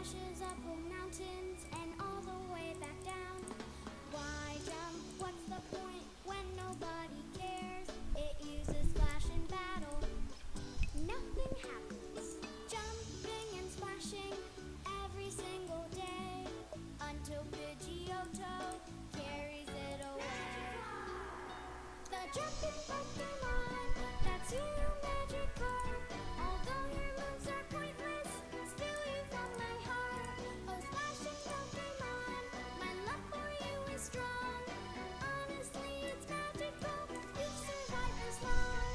splashes up whole mountains and all the way back down. Why jump? What's the point when nobody cares? It uses splash in battle. Nothing happens. Jumping and splashing every single day until Pidgeotto carries it away. The jumping Pokemon, that's you, Magikarp. Although your moves are pointless, still you found my heart. Oh, splashing Pokemon, my love for you is strong. Honestly, it's magical, you've survived this long.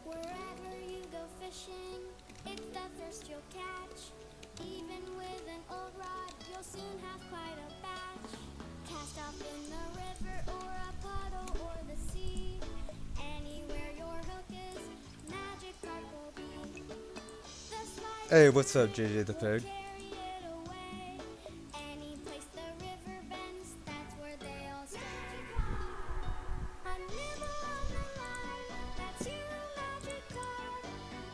Wherever you go fishing, it's the first you'll catch. Even with an old rod, you'll soon have quite a batch. Cast off in the river or a puddle or the sea. Anywhere your hook is, Magikarp will be. The spider Hey, what's up, JJ the will Pig? carry it away. Any place the river bends, that's where they all stay. A nibble on the line, that's you, Magikarp.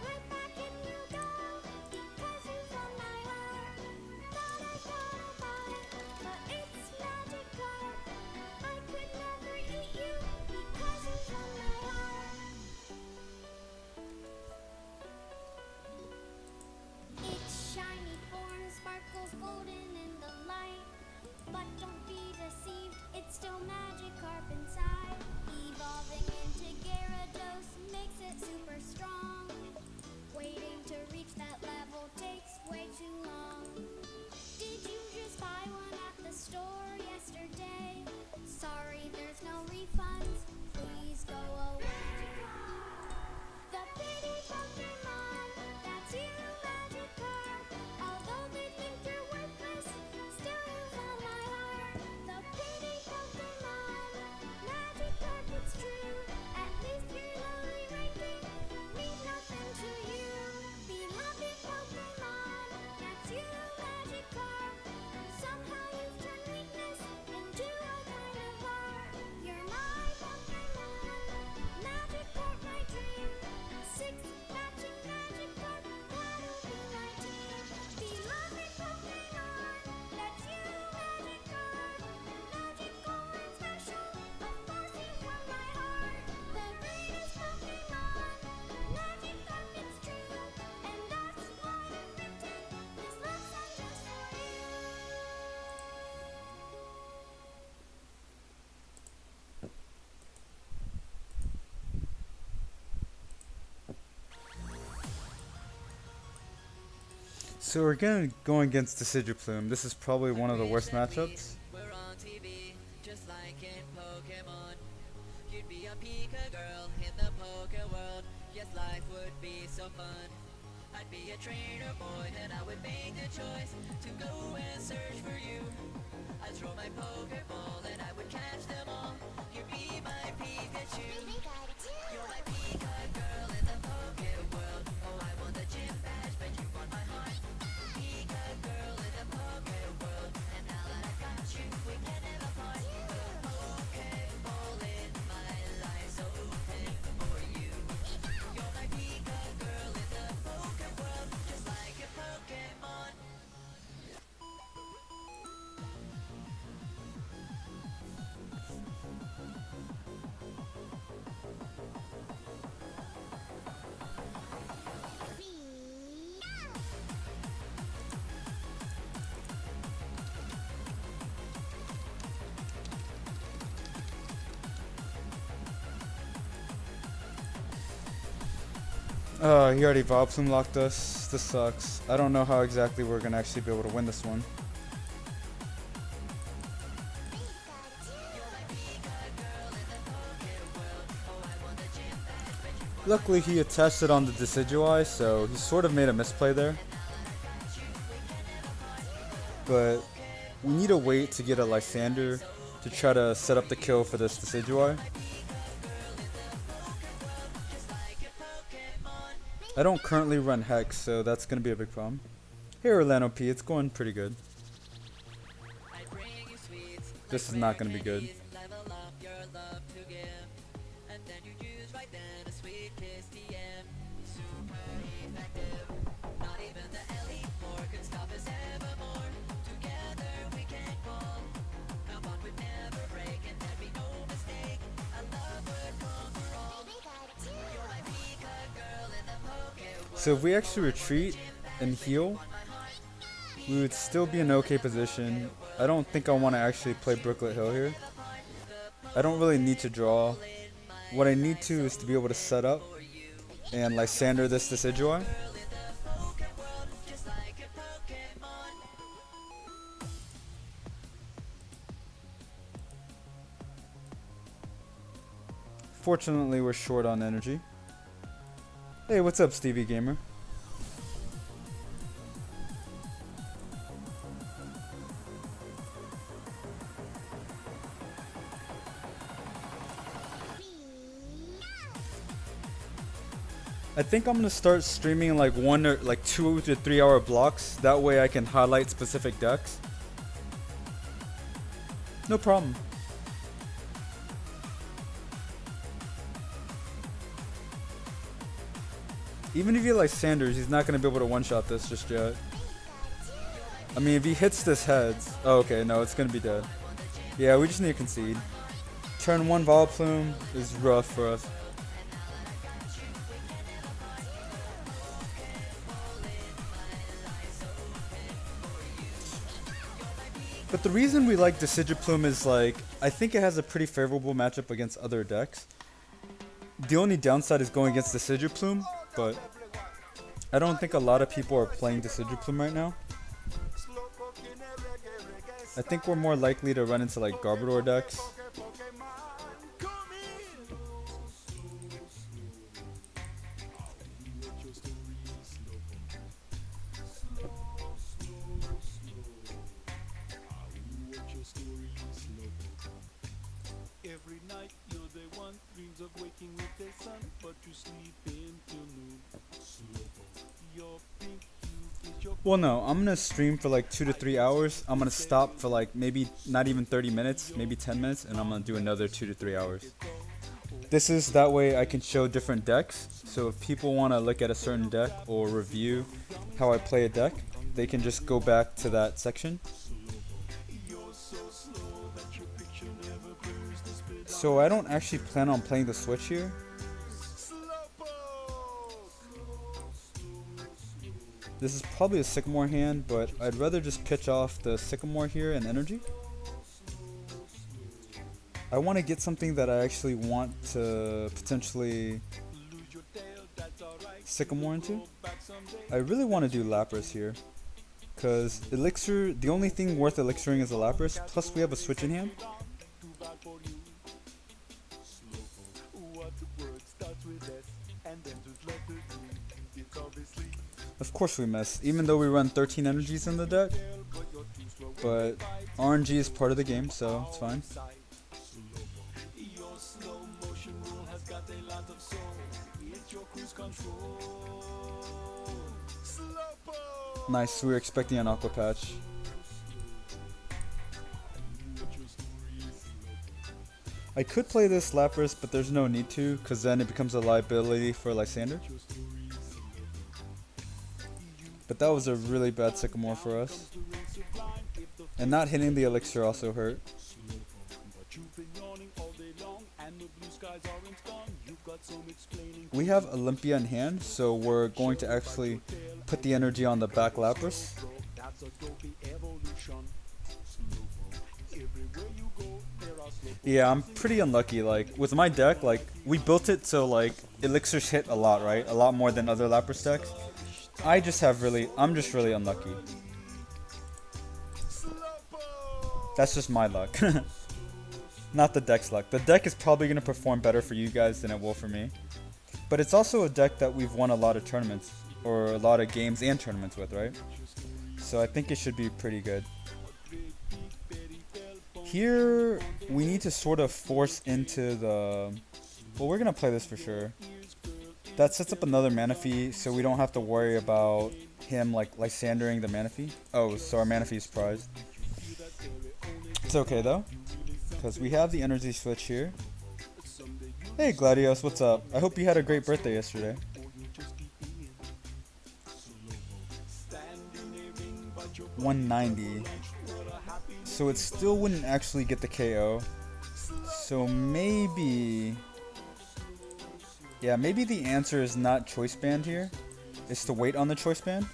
Right back in you go, because you found my heart. Thought I got a bite, but it's Magikarp. I could never eat you, because you found my heart. Its shiny form sparkles golden in the light. But don't be deceived, it's still Magikarp inside. Evolving into Gyarados makes it super strong. Waiting to reach that level takes way too long. Did you just buy one at the store yesterday? Sorry, there's no refunds. Please go away. The pretty Pokemon, that's you, Magikarp. Although they think you're worthless, still you found my heart. The pretty Pokemon, Magikarp, it's true. At least your lowly ranking means nothing to you. Beloved Pokemon, that's you, Magikarp. Somehow you've turned weakness into a kind of art. You're my Pokemon, Magikarp, my dream. Six matching Magikarp, that'll be my team. Beloved Pokemon, that's you, Magikarp. Magical and special, of course you won my heart. The greatest Pokemon, Magikarp, it's true. And that's why I've written this love song just for you. So we're gonna go against Decidueye. This is probably one of the worst matchups. We're on TV, just like in Pokemon. You'd be a Pika girl in the Poke world. Yes, life would be so fun. I'd be a trainer boy, and I would make the choice to go and search for you. I'd throw my Pokeball, and I would catch them all. You'd be my Pikachu. You're my Pika girl in the Poke world. Oh, I want the gym badge, but you want my heart. Pika girl in the Poke world, and now that I got you, we can never part. The Pokeball in my life's open for you. You're my Pika girl in the Poke world, just like a Pokemon. He already Vileplume locked us. This sucks. I don't know how exactly we're gonna actually be able to win this one. Luckily he attached it on the Decidueye, so he sort of made a misplay there. But we need to wait to get a Lysander to try to set up the kill for this Decidueye. I don't currently run Hex, so that's going to be a big problem. Hey Orlando P, it's going pretty good. This is not going to be good. So if we actually retreat and heal, we would still be in an okay position. I don't think I want to actually play Brooklet Hill here. I don't really need to draw. What I need to is to be able to set up and Lysander this Decidueye. Fortunately, we're short on energy. Hey, what's up, Stevie Gamer? I think I'm gonna start streaming like 2 to 3 hour blocks. That way I can highlight specific decks. No problem. Even if you like Sanders, he's not gonna be able to one-shot this just yet. I mean, if he hits this heads, oh, okay, no, it's gonna be dead. Yeah, we just need to concede. Turn 1 Vileplume is rough for us. But the reason we like Decidueye is like, I think it has a pretty favorable matchup against other decks. The only downside is going against Decidueye, but I don't think a lot of people are playing Decidueye right now. I think we're more likely to run into like Garbodor decks. Every night you're the one dreams of waking with the sun, but you sleep until noon. Your pink hue is your Well, no, I'm gonna stream for like 2 to 3 hours. I'm gonna stop for like maybe not even 30 minutes, maybe 10 minutes, and I'm gonna do another 2 to 3 hours. This is that way I can show different decks. So if people want to look at a certain deck or review how I play a deck, they can just go back to that section. So I don't actually plan on playing the switch here. This is probably a Sycamore hand, but I'd rather just pitch off the Sycamore here and energy. I want to get something that I actually want to potentially Sycamore into. I really want to do Lapras here, because Elixir, the only thing worth Elixiring is a Lapras, plus we have a switch in hand. Of course we miss, even though we run 13 energies in the deck, but RNG is part of the game, so it's fine. Nice, we were expecting an Aqua Patch. I could play this Lapras, but there's no need to, because then it becomes a liability for Lysander. But that was a really bad Sycamore for us. And not hitting the Elixir also hurt. We have Olympia in hand, so we're going to actually put the energy on the back Lapras. Yeah, I'm pretty unlucky. Like, with my deck, like, we built it so, like, Elixirs hit a lot, right? A lot more than other Lapras decks. I'm just really unlucky. That's just my luck. Not the deck's luck. The deck is probably going to perform better for you guys than it will for me. But it's also a deck that we've won a lot of tournaments, or a lot of games and tournaments with, right? So I think it should be pretty good. Here, we need to sort of force into the... Well, we're going to play this for sure. That sets up another Manaphy, so we don't have to worry about him like Lysandering the Manaphy. Oh, so our Manaphy is prized. It's okay though, because we have the energy switch here. Hey Gladios, what's up? I hope you had a great birthday yesterday. 190. So it still wouldn't actually get the KO. So maybe... Yeah, maybe the answer is not choice band here. It's to wait on the choice band.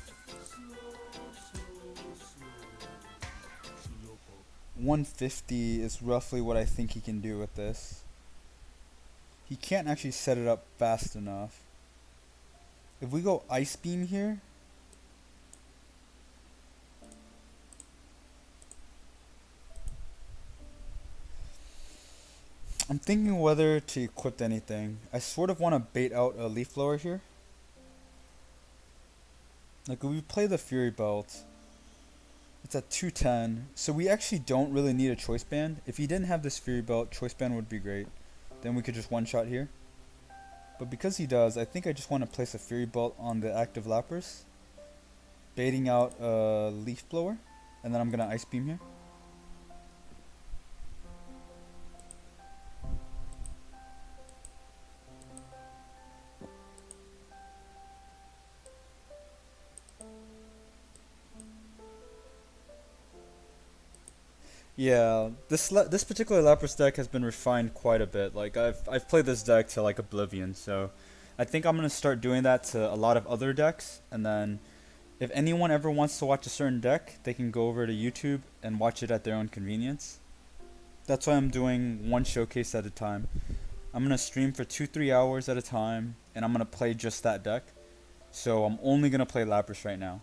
150 is roughly what I think he can do with this. He can't actually set it up fast enough. If we go Ice Beam here... I'm thinking whether to equip anything. I sort of want to bait out a Leaf Blower here. Like if we play the Fury Belt, it's at 210. So we actually don't really need a Choice Band. If he didn't have this Fury Belt, Choice Band would be great. Then we could just one-shot here. But because he does, I think I just want to place a Fury Belt on the active Lapras, baiting out a Leaf Blower, and then I'm going to Ice Beam here. Yeah, this particular Lapras deck has been refined quite a bit. Like I've played this deck to like oblivion, so I think I'm gonna start doing that to a lot of other decks. And then, if anyone ever wants to watch a certain deck, they can go over to YouTube and watch it at their own convenience. That's why I'm doing one showcase at a time. I'm gonna stream for 2-3 hours at a time, and I'm gonna play just that deck. So I'm only gonna play Lapras right now.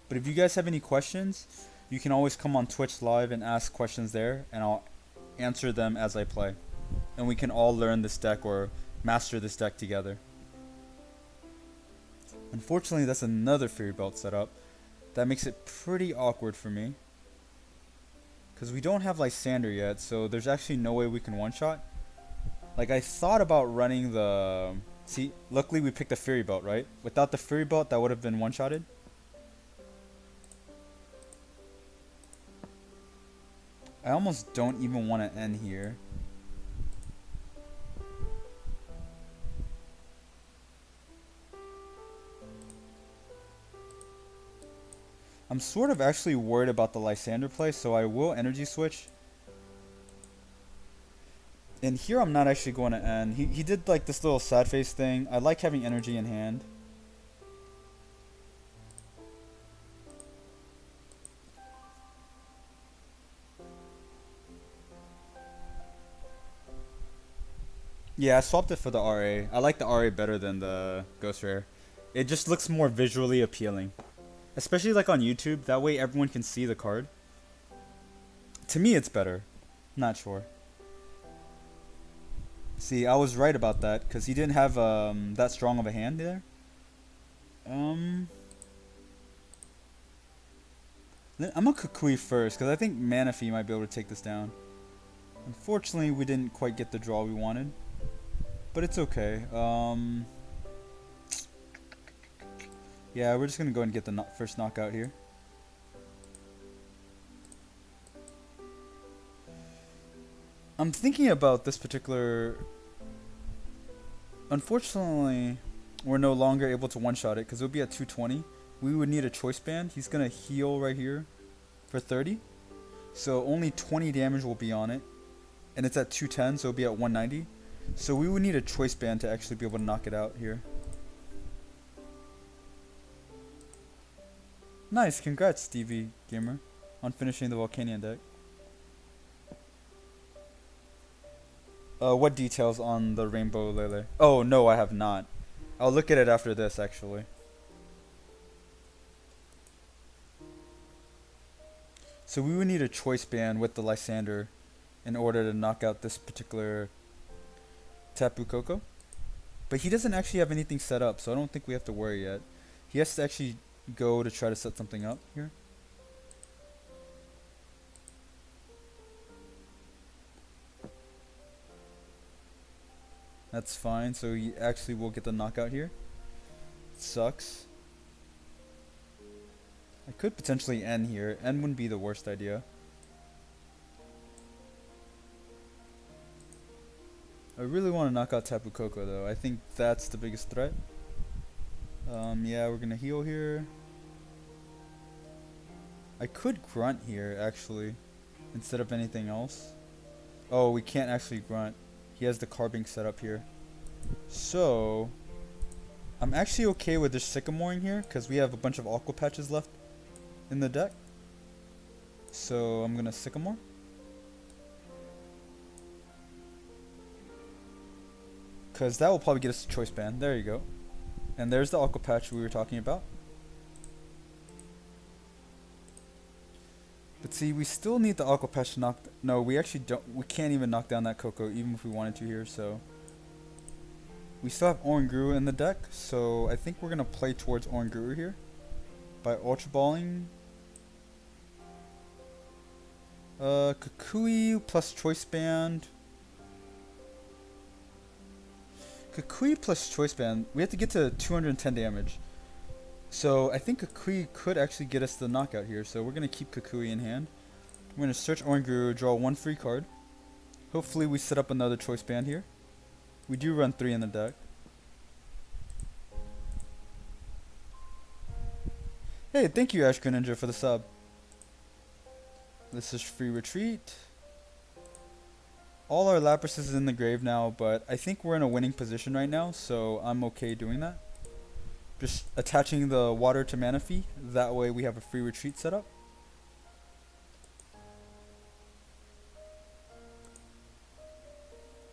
But if you guys have any questions, you can always come on Twitch live and ask questions there, and I'll answer them as I play. And we can all learn this deck or master this deck together. Unfortunately, that's another Fury Belt setup. That makes it pretty awkward for me, because we don't have Lysander yet, so there's actually no way we can one-shot. Like, I thought about running the... See, luckily we picked the Fury Belt, right? Without the Fury Belt, that would have been one-shotted. I almost don't even want to end here. I'm sort of actually worried about the Lysander play, so I will energy switch. And here I'm not actually going to end. He did like this little sad face thing. I like having energy in hand. Yeah, I swapped it for the RA. I like the RA better than the Ghost Rare. It just looks more visually appealing. Especially like on YouTube, that way everyone can see the card. To me it's better. Not sure. See, I was right about that, because he didn't have that strong of a hand there. I'm gonna Kukui first, because I think Manaphy might be able to take this down. Unfortunately, we didn't quite get the draw we wanted. But it's okay. Yeah, we're just gonna go and get the first knockout here. I'm thinking about this particular... Unfortunately, we're no longer able to one-shot it, because it would be at 220. We would need a choice band. He's gonna heal right here for 30. So only 20 damage will be on it. And it's at 210, so it'll be at 190. So we would need a choice band to actually be able to knock it out here. Nice, congrats Stevie Gamer on finishing the Volcanion deck. What details on the Rainbow Lele? Oh no, I have not. I'll look at it after this actually. So we would need a choice band with the Lysander in order to knock out this particular Tapu Koko. But he doesn't actually have anything set up, so I don't think we have to worry yet. He has to actually go to try to set something up here. That's fine, so he actually will get the knockout here. Sucks. I could potentially end here. End wouldn't be the worst idea. I really want to knock out Tapu Koko though. I think that's the biggest threat. Yeah, we're gonna heal here. I could grunt here, actually, instead of anything else. Oh, we can't actually grunt. He has the carbing set up here. So, I'm actually okay with just sycamoring here, because we have a bunch of aqua patches left in the deck. So, I'm going to sycamore. Because that will probably get us a choice band. There you go. And there's the aqua patch we were talking about. But see, we still need the aqua patch to knock... No, we actually don't... We can't even knock down that Coco, even if we wanted to here, so... We still have Oranguru in the deck, so I think we're going to play towards Oranguru here. By Ultra Balling. Kukui plus Choice Band. Kukui plus Choice Band. We have to get to 210 damage. So I think Kukui could actually get us the knockout here, so we're going to keep Kukui in hand. We're going to search Oranguru, draw one free card. Hopefully we set up another Choice Band here. We do run 3 in the deck. Hey, thank you Ash Greninja for the sub. This is free retreat. All our Lapras is in the grave now, but I think we're in a winning position right now, so I'm okay doing that. Just attaching the water to Manaphy, that way we have a free retreat set up.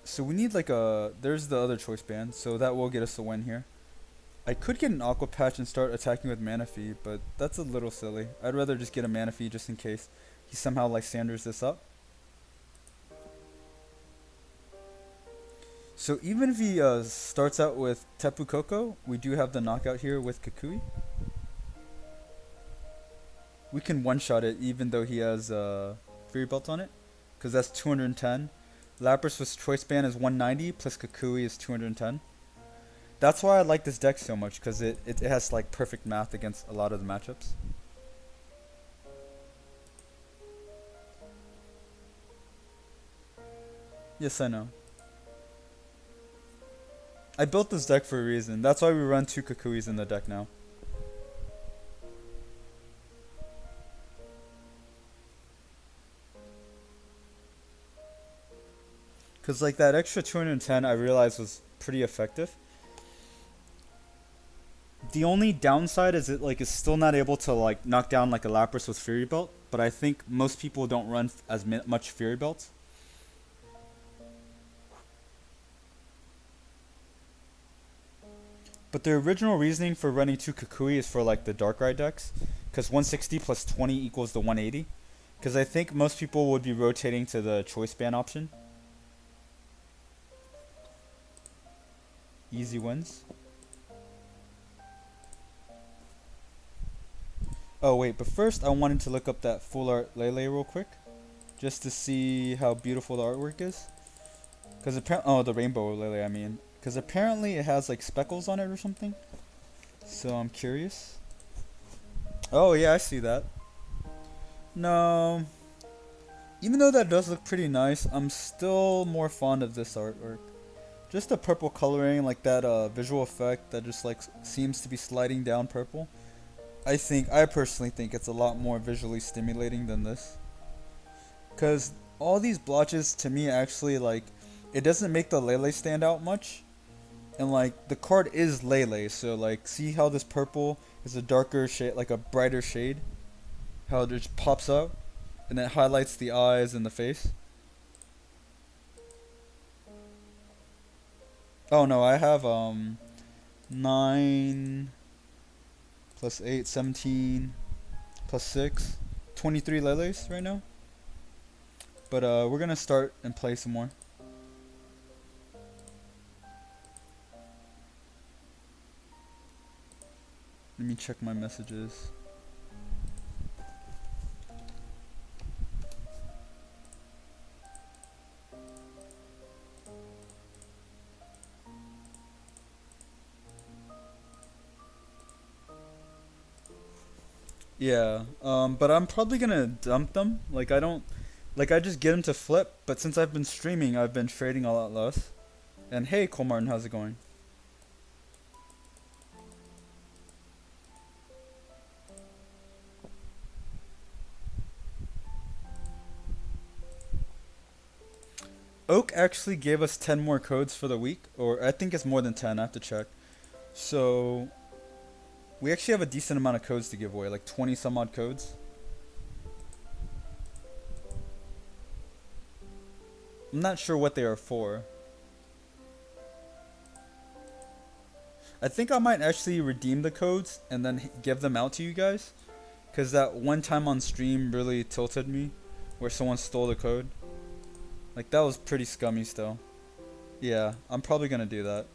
So we need like a... There's the other choice band, so that will get us a win here. I could get an Aqua Patch and start attacking with Manaphy, but that's a little silly. I'd rather just get a Manaphy just in case he somehow Lysanders this up. So even if he starts out with Tapu Koko, we do have the knockout here with Kukui. We can one-shot it even though he has Fury Belt on it, because that's 210. Lapras with Choice Band is 190, plus Kukui is 210. That's why I like this deck so much, because it has like perfect math against a lot of the matchups. Yes, I know. I built this deck for a reason. That's why we run 2 Kukuis in the deck now. Because like that extra 210 I realized was pretty effective. The only downside is it like is still not able to like knock down like a Lapras with Fury Belt, but I think most people don't run as much Fury Belts. But the original reasoning for running 2 Kukui is for like the Darkrai decks, because 160 plus 20 equals the 180. Because I think most people would be rotating to the Choice Band option. Easy wins. Oh wait, but first I wanted to look up that full art Lele real quick, just to see how beautiful the artwork is. Because apparently, oh, the rainbow Lele, I mean. Because apparently it has like speckles on it or something. So I'm curious. Oh yeah, I see that. No. Even though that does look pretty nice, I'm still more fond of this artwork. Just the purple coloring, like that visual effect that just like seems to be sliding down purple. I personally think it's a lot more visually stimulating than this. Because all these blotches to me actually like, it doesn't make the Lele stand out much. And like the card is Lele, so like see how this purple is a darker shade, like a brighter shade? How it just pops up and it highlights the eyes and the face. Oh no, I have 9 plus 8, 17 plus 6, 23 Leles right now. But we're gonna start and play some more. Let me check my messages. Yeah, but I'm probably gonna dump them. Like I just get them to flip, but since I've been streaming, I've been trading a lot less. And hey, Cole Martin, how's it going? Oak actually gave us 10 more codes for the week, or I think it's more than 10, I have to check. So we actually have a decent amount of codes to give away, like 20 some odd codes. I'm not sure what they are for. I think I might actually redeem the codes and then give them out to you guys. Because that one time on stream really tilted me, where someone stole the code. Like, that was pretty scummy still. Yeah, I'm probably gonna do that.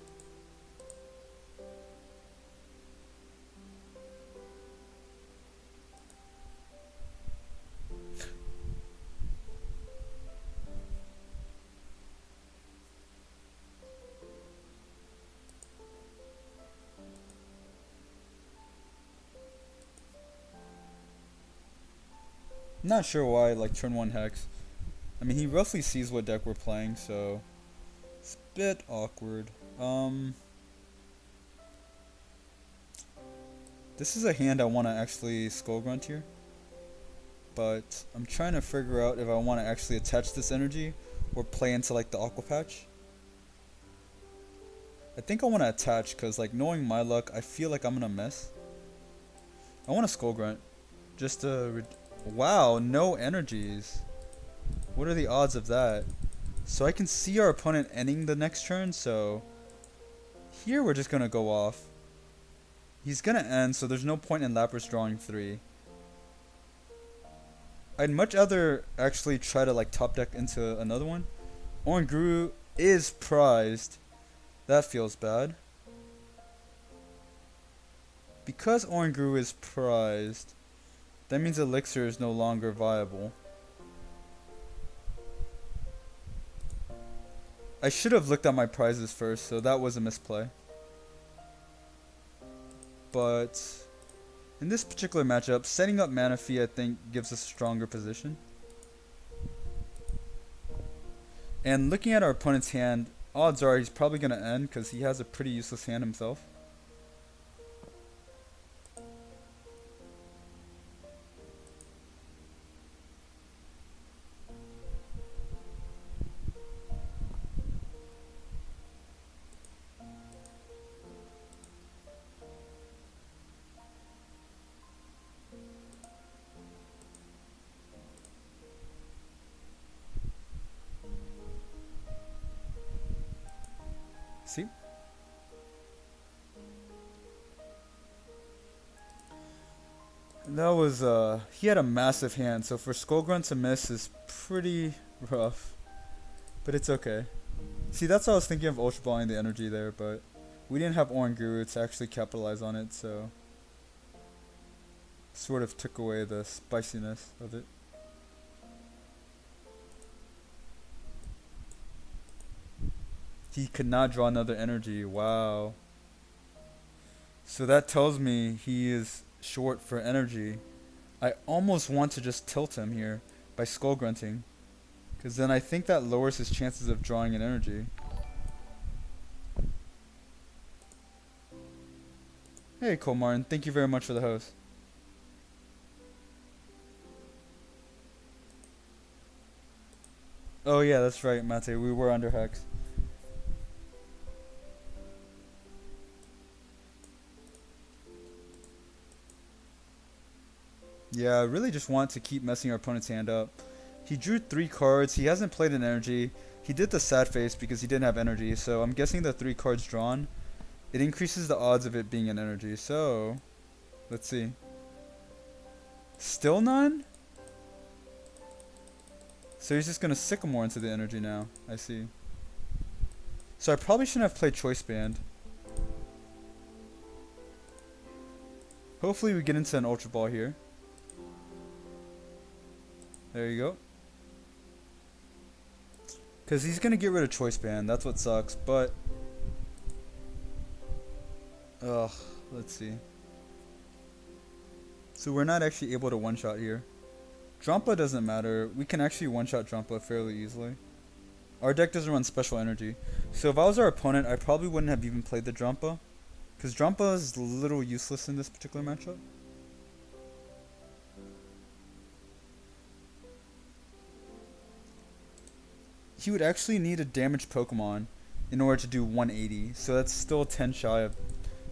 I'm not sure why, like, turn 1 Hex. I mean, he roughly sees what deck we're playing, so it's a bit awkward. This is a hand I want to actually Skull Grunt here. But I'm trying to figure out if I want to actually attach this energy or play into, like, the Aqua Patch. I think I want to attach because, like, knowing my luck, I feel like I'm going to miss. I want to Skull Grunt. Just to... Wow, no energies. What are the odds of that? So I can see our opponent ending the next turn, so... Here we're just going to go off. He's going to end, so there's no point in Lapras drawing 3. I'd much rather actually try to, like, top deck into another one. Oranguru is prized. That feels bad. Because Oranguru is prized, that means Elixir is no longer viable. I should have looked at my prizes first, so that was a misplay. But in this particular matchup, setting up Manaphy I think gives us a stronger position. And looking at our opponent's hand, odds are he's probably going to end because he has a pretty useless hand himself. See? That was, he had a massive hand, so for Skull Grunt to miss is pretty rough. But it's okay. See, that's what I was thinking of Ultra Balling the energy there, but we didn't have Oranguru to actually capitalize on it, so... Sort of took away the spiciness of it. He could not draw another energy. Wow. So that tells me he is short for energy. I almost want to just tilt him here by Skull Grunting, because then I think that lowers his chances of drawing an energy. Hey Cole Martin, thank you very much for the host. Oh yeah, that's right, Mate. We were under Hex. Yeah, I really just want to keep messing our opponent's hand up. He drew 3 cards. He hasn't played an energy. He did the sad face because he didn't have energy. So I'm guessing the 3 cards drawn, it increases the odds of it being an energy. So, let's see. Still none? So he's just going to Sycamore into the energy now. I see. So I probably shouldn't have played Choice Band. Hopefully we get into an Ultra Ball here. There you go. Because he's going to get rid of Choice Band. That's what sucks. But... ugh. Let's see. So we're not actually able to one-shot here. Drampa doesn't matter. We can actually one-shot Drampa fairly easily. Our deck doesn't run special energy. So if I was our opponent, I probably wouldn't have even played the Drampa. Because Drampa is a little useless in this particular matchup. he would actually need a damaged Pokemon in order to do 180. So that's still 10 shy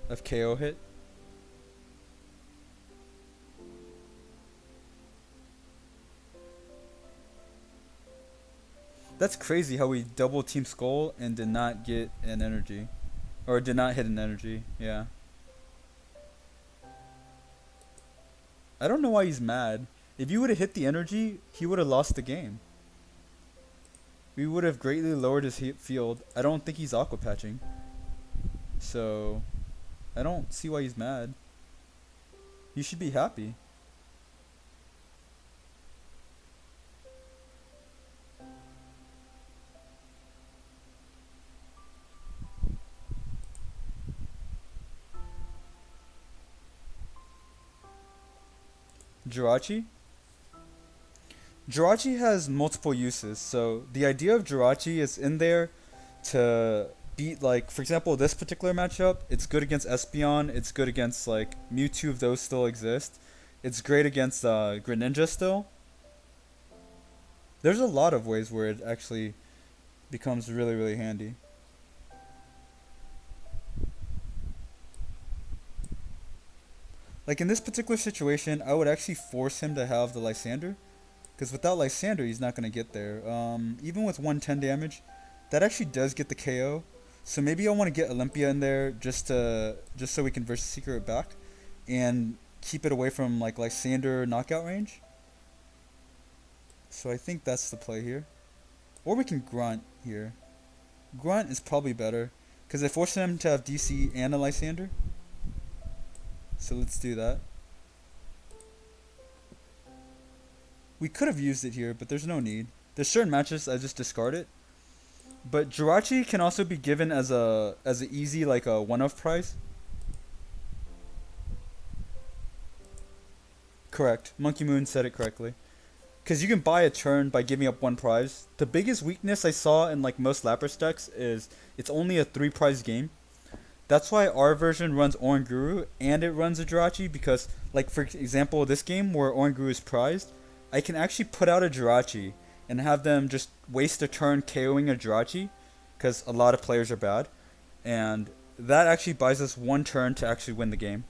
of KO hit. That's crazy how we double Team Skull and did not get an energy. Or did not hit an energy, yeah. I don't know why he's mad. If you would have hit the energy, he would have lost the game. We would have greatly lowered his field. I don't think he's aqua patching. So, I don't see why he's mad. He should be happy. Jirachi? Jirachi has multiple uses, so the idea of Jirachi is in there to beat, like, for example, this particular matchup, it's good against Espeon, it's good against, like, Mewtwo if those still exist. It's great against Greninja still. There's a lot of ways where it actually becomes really, really handy. Like in this particular situation, I would actually force him to have the Lysander. Because without Lysander, he's not going to get there. Even with 110 damage, that actually does get the KO. So maybe I want to get Olympia in there just so we can versus Seeker it back. And keep it away from like Lysander knockout range. So I think that's the play here. Or we can Grunt here. Grunt is probably better. Because it forces him to have DC and a Lysander. So let's do that. We could have used it here, but there's no need. There's certain matches I just discard it. But Jirachi can also be given as a easy like a one-off prize. Correct. Monkey Moon said it correctly. Because you can buy a turn by giving up one prize. The biggest weakness I saw in like most Lapras decks is it's only a 3 prize game. That's why our version runs Oranguru and it runs a Jirachi because, like for example, this game where Oranguru is prized, I can actually put out a Jirachi and have them just waste a turn KOing a Jirachi because a lot of players are bad. And that actually buys us one turn to actually win the game.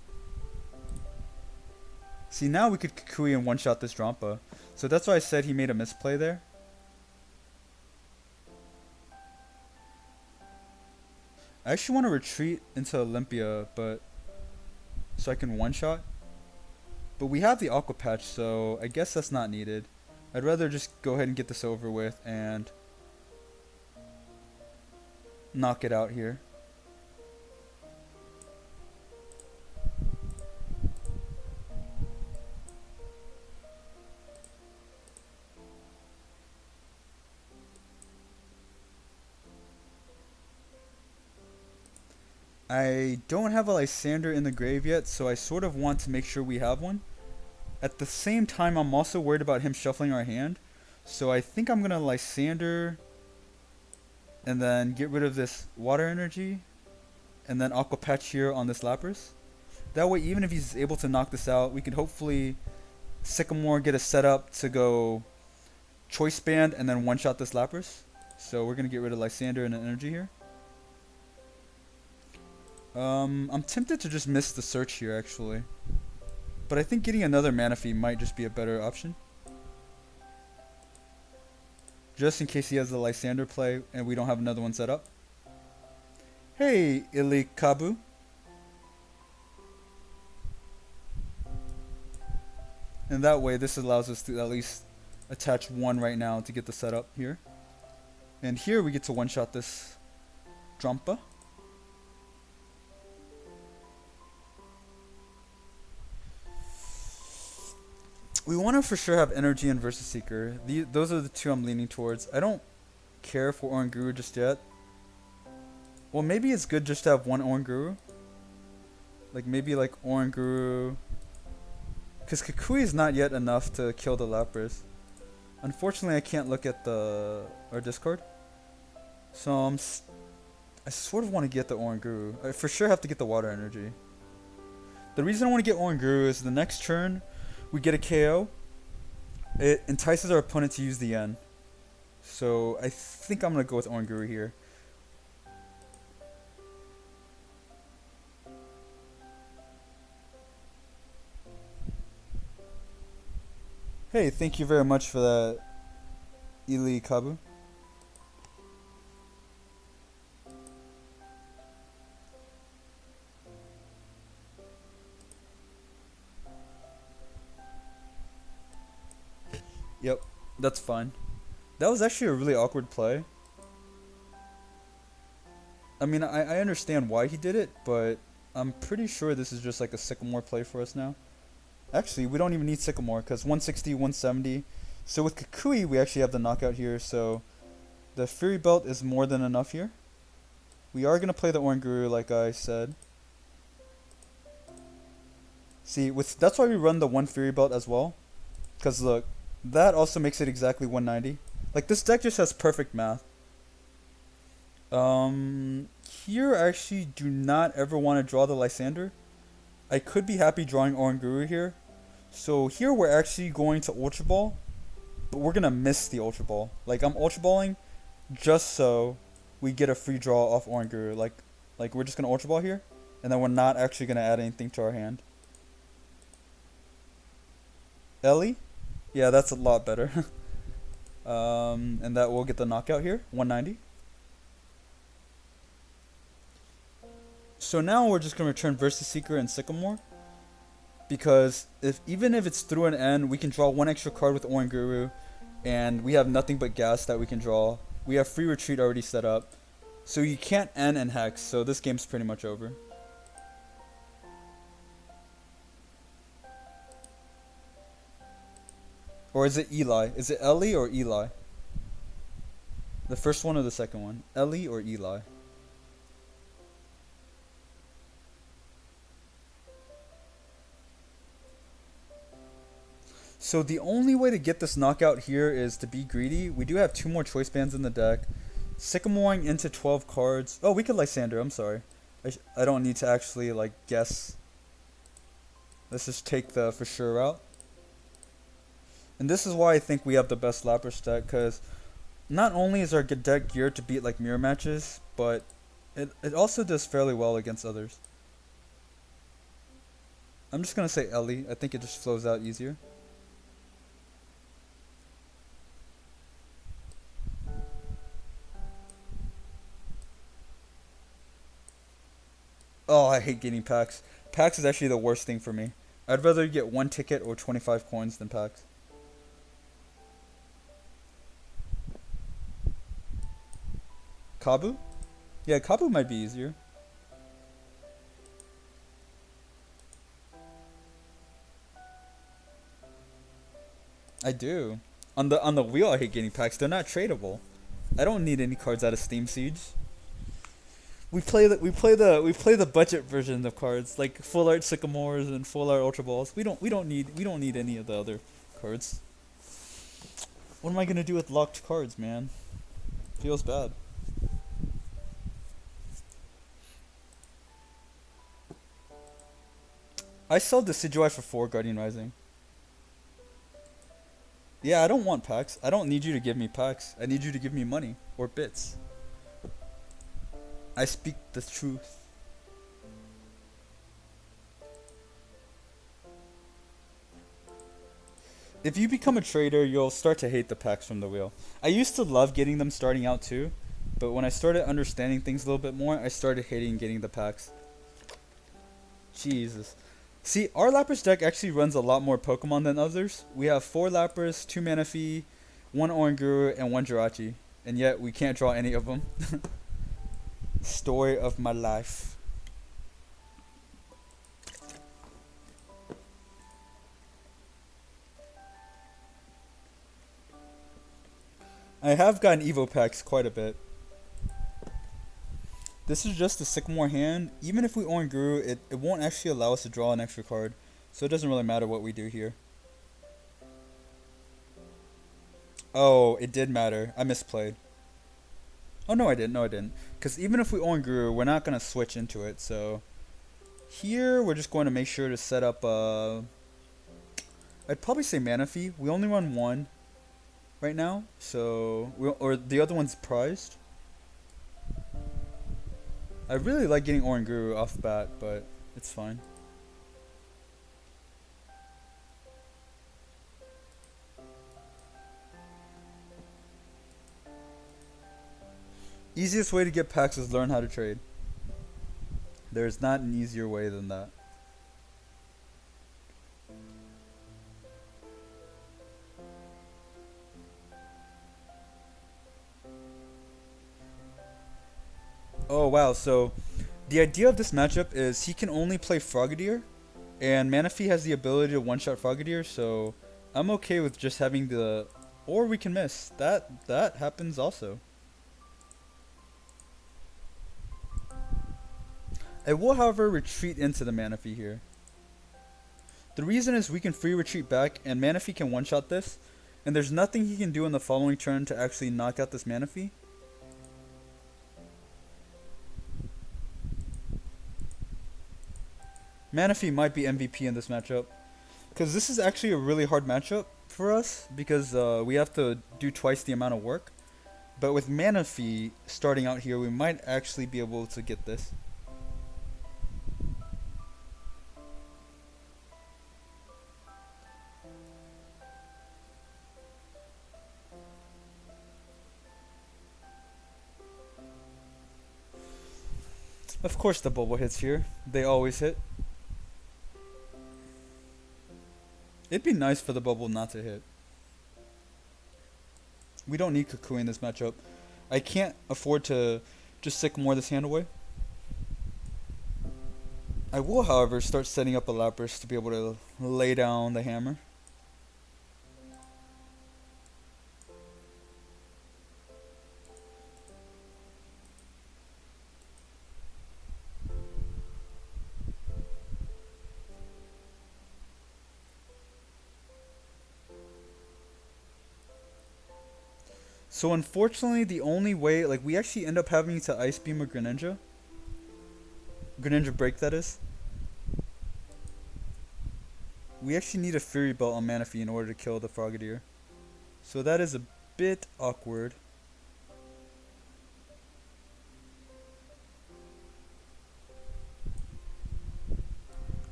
See, now we could Kukui and one-shot this Drampa. So that's why I said he made a misplay there. I actually want to retreat into Olympia, but so I can one-shot. But we have the Aqua Patch, so I guess that's not needed. I'd rather just go ahead and get this over with and knock it out here. I don't have a Lysander in the grave yet, so I sort of want to make sure we have one. At the same time, I'm also worried about him shuffling our hand. So I think I'm going to Lysander and then get rid of this water energy and then Aqua Patch here on this Lapras. That way, even if he's able to knock this out, we could hopefully Sycamore get a setup to go Choice Band and then one-shot this Lapras. So we're going to get rid of Lysander and an energy here. I'm tempted to just miss the search here actually. But I think getting another Manaphy might just be a better option. Just in case he has the Lysander play and we don't have another one set up. Hey, Ilikabu. And that way this allows us to at least attach one right now to get the setup here. And here we get to one-shot this Drampa. We want to for sure have Energy and Versus Seeker. Those are the two I'm leaning towards. I don't care for Oranguru just yet. Well, maybe it's good just to have one Oranguru. Like maybe like Oranguru. Because Kukui is not yet enough to kill the Lapras. Unfortunately, I can't look at our Discord. So I sort of want to get the Oranguru. I for sure have to get the Water Energy. The reason I want to get Oranguru is the next turn we get a KO. It entices our opponent to use the Yen. So I think I'm gonna go with Oranguru here. Hey, thank you very much for that, Ili Kabu. Yep, that's fine. That was actually a really awkward play. I mean, I understand why he did it, but I'm pretty sure this is just like a Sycamore play for us now. Actually, we don't even need Sycamore because 160, 170. So with Kukui, we actually have the knockout here, so the Fury Belt is more than enough here. We are going to play the Oranguru like I said. See, that's why we run the 1 Fury Belt as well. Because look, that also makes it exactly 190. Like, this deck just has perfect math. Here I actually do not ever want to draw the Lysander. I could be happy drawing Oranguru here. So here we're actually going to Ultra Ball, but we're going to miss the Ultra Ball. Like, I'm Ultra Balling just so we get a free draw off Oranguru. Like we're just going to Ultra Ball here, and then we're not actually going to add anything to our hand. Ellie? Yeah, that's a lot better. And that will get the knockout here, 190. So now we're just going to return Versus Seeker and Sycamore. Because even if it's through an end, we can draw 1 extra card with Oranguru. And we have nothing but gas that we can draw. We have free retreat already set up. So you can't end and hex, so this game's pretty much over. Or is it Eli? Is it Ellie or Eli? The first one or the second one? Ellie or Eli? So the only way to get this knockout here is to be greedy. We do have 2 more choice bands in the deck. Sycamoring into 12 cards. Oh, we could Lysander, I'm sorry. I don't need to actually, like, guess. Let's just take the for sure route. And this is why I think we have the best Lapras deck, because not only is our deck geared to beat, like, mirror matches, but it also does fairly well against others. I'm just going to say Ellie. I think it just flows out easier. Oh, I hate getting packs. Packs is actually the worst thing for me. I'd rather get 1 ticket or 25 coins than packs. Kabu? Yeah, Kabu might be easier. I do. On the wheel, I hate getting packs. They're not tradable. I don't need any cards out of Steam Siege. We play the budget version of cards, like full art Sycamores and full art Ultra Balls. We don't need any of the other cards. What am I gonna do with locked cards, man? Feels bad. I sold the Decidueye for 4 Guardian Rising. Yeah, I don't want packs. I don't need you to give me packs. I need you to give me money or bits. I speak the truth. If you become a trader, you'll start to hate the packs from the wheel. I used to love getting them starting out too, but when I started understanding things a little bit more, I started hating getting the packs. Jesus. See, our Lapras deck actually runs a lot more Pokemon than others. We have 4 Lapras, 2 Manaphy, 1 Oranguru, and 1 Jirachi. And yet, we can't draw any of them. Story of my life. I have gotten Evo packs quite a bit. This is just a Sycamore hand. Even if we Oranguru, it won't actually allow us to draw an extra card. So it doesn't really matter what we do here. Oh, it did matter. I misplayed. Oh, no I didn't. No I didn't. Because even if we Oranguru, we're not going to switch into it. So here we're just going to make sure to set up I'd probably say Manaphy. We only run 1. right now, so or the other one's prized. I really like getting Oranguru off bat, but it's fine. Easiest way to get packs is learn how to trade. There's not an easier way than that. Oh wow, so the idea of this matchup is he can only play Frogadier, and Manaphy has the ability to one-shot Frogadier, so I'm okay with just having the... Or we can miss. That happens also. I will, however, retreat into the Manaphy here. The reason is we can free retreat back, and Manaphy can one-shot this, and there's nothing he can do in the following turn to actually knock out this Manaphy. Manaphy might be MVP in this matchup, because this is actually a really hard matchup for us, because we have to do twice the amount of work. But with Manaphy starting out here, we might actually be able to get this. Of course the bubble hits here. They always hit. It'd be nice for the bubble not to hit. We don't need Kukui in this matchup. I can't afford to just Sycamore this hand away. I will, however, start setting up a Lapras to be able to lay down the hammer. So unfortunately, the only way, like, we actually end up having to Ice Beam or Greninja. Greninja Break, that is. We actually need a Fury Belt on Manaphy in order to kill the Frogadier. So that is a bit awkward.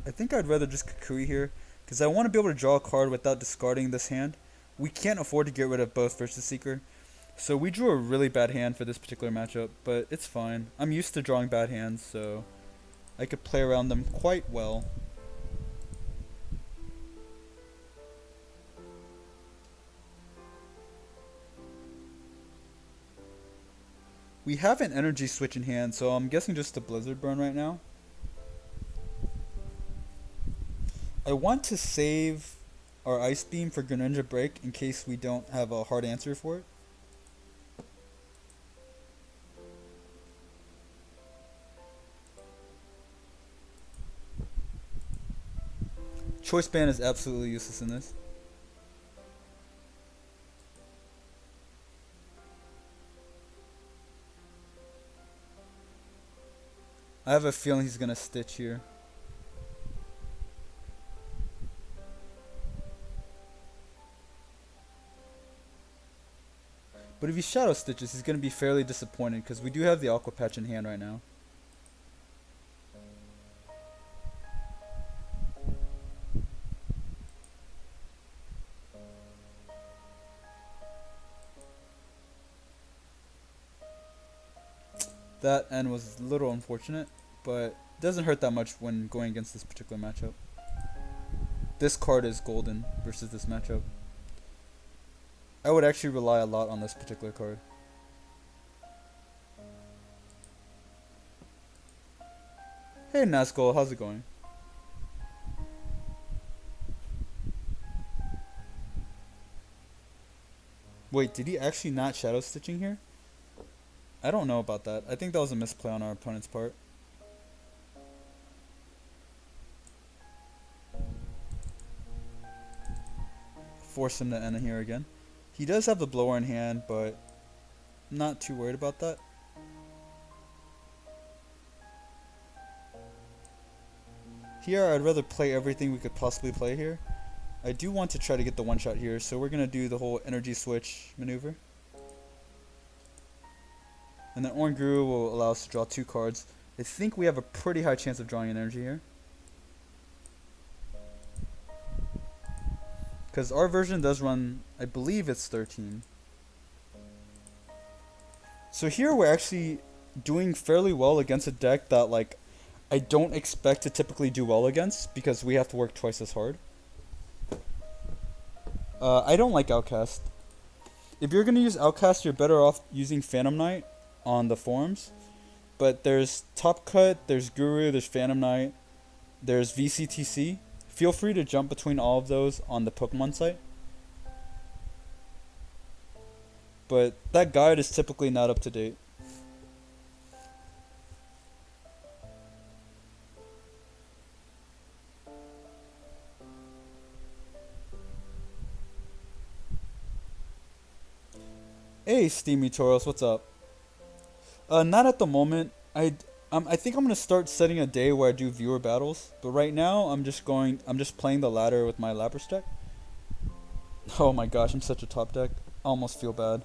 I think I'd rather just Kukui here, because I want to be able to draw a card without discarding this hand. We can't afford to get rid of both versus Seeker. So we drew a really bad hand for this particular matchup, but it's fine. I'm used to drawing bad hands, so I could play around them quite well. We have an energy switch in hand, so I'm guessing just a Blizzard Burn right now. I want to save our Ice Beam for Greninja Break in case we don't have a hard answer for it. Choice Band is absolutely useless in this. I have a feeling he's gonna Stitch here. But if he Shadow Stitches, he's gonna be fairly disappointed because we do have the Aqua Patch in hand right now. That end was a little unfortunate, but it doesn't hurt that much when going against this particular matchup. This card is golden versus this matchup. I would actually rely a lot on this particular card. Hey Nazgul, how's it going? Wait, did he actually not Shadow Stitching here? I don't know about that. I think that was a misplay on our opponent's part. Force him to end here again. He does have the blower in hand, but not too worried about that. Here, I'd rather play everything we could possibly play here. I do want to try to get the one shot here, so we're gonna do the whole energy switch maneuver. And then Oranguru will allow us to draw 2 cards. I think we have a pretty high chance of drawing an energy here. Because our version does run, I believe it's 13. So here we're actually doing fairly well against a deck that, like, I don't expect to typically do well against because we have to work twice as hard. I don't like Outcast. If you're going to use Outcast, you're better off using Phantom Knight on the forums. But there's Top Cut, there's Guru, there's Phantom Knight, there's VCTC. Feel free to jump between all of those on the Pokemon site. But that guide is typically not up to date. Hey, Steamy Tauros, what's up? Not at the moment. I think I'm gonna start setting a day where I do viewer battles. But right now, I'm just playing the ladder with my Lapras deck. Oh my gosh, I'm such a top deck. I almost feel bad.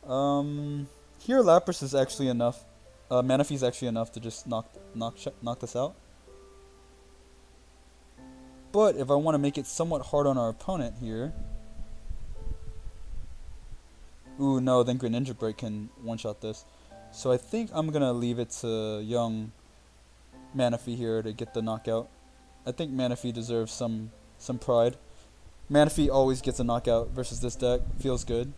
Here Lapras is actually enough. Manaphy is actually enough to just knock this out. But if I want to make it somewhat hard on our opponent here. Ooh, no, then Greninja Break can one-shot this. So I think I'm going to leave it to young Manaphy here to get the knockout. I think Manaphy deserves some pride. Manaphy always gets a knockout versus this deck. Feels good.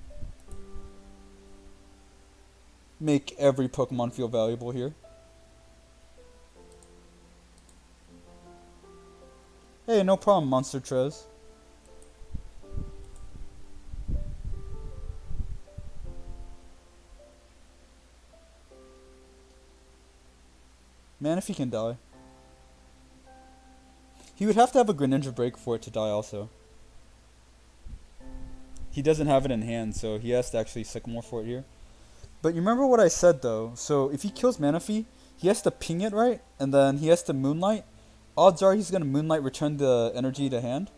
Make every Pokemon feel valuable here. Hey, no problem, Monster Trez. Manaphy can die. He would have to have a Greninja Break for it to die also. He doesn't have it in hand, so he has to actually Sycamore for it here. But you remember what I said though, so if he kills Manaphy, he has to ping it, right? And then he has to Moonlight. Odds are he's going to Moonlight, return the energy to hand.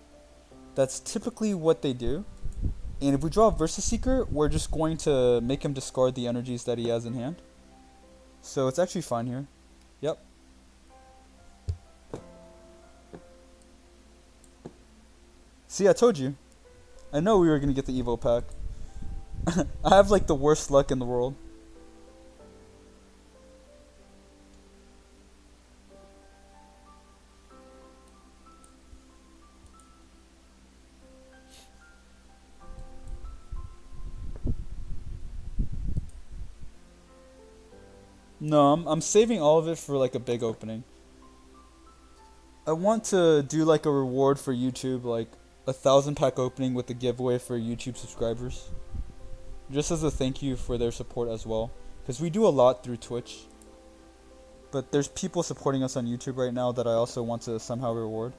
That's typically what they do. And if we draw a Versus Seeker, we're just going to make him discard the energies that he has in hand. So it's actually fine here. Yep. See, I told you. I know we were going to get the Evo pack. I have like the worst luck in the world. No, I'm saving all of it for like a big opening. I want to do like a reward for YouTube, like 1,000 pack opening with a giveaway for YouTube subscribers. Just as a thank you for their support as well. Because we do a lot through Twitch. But there's people supporting us on YouTube right now that I also want to somehow reward.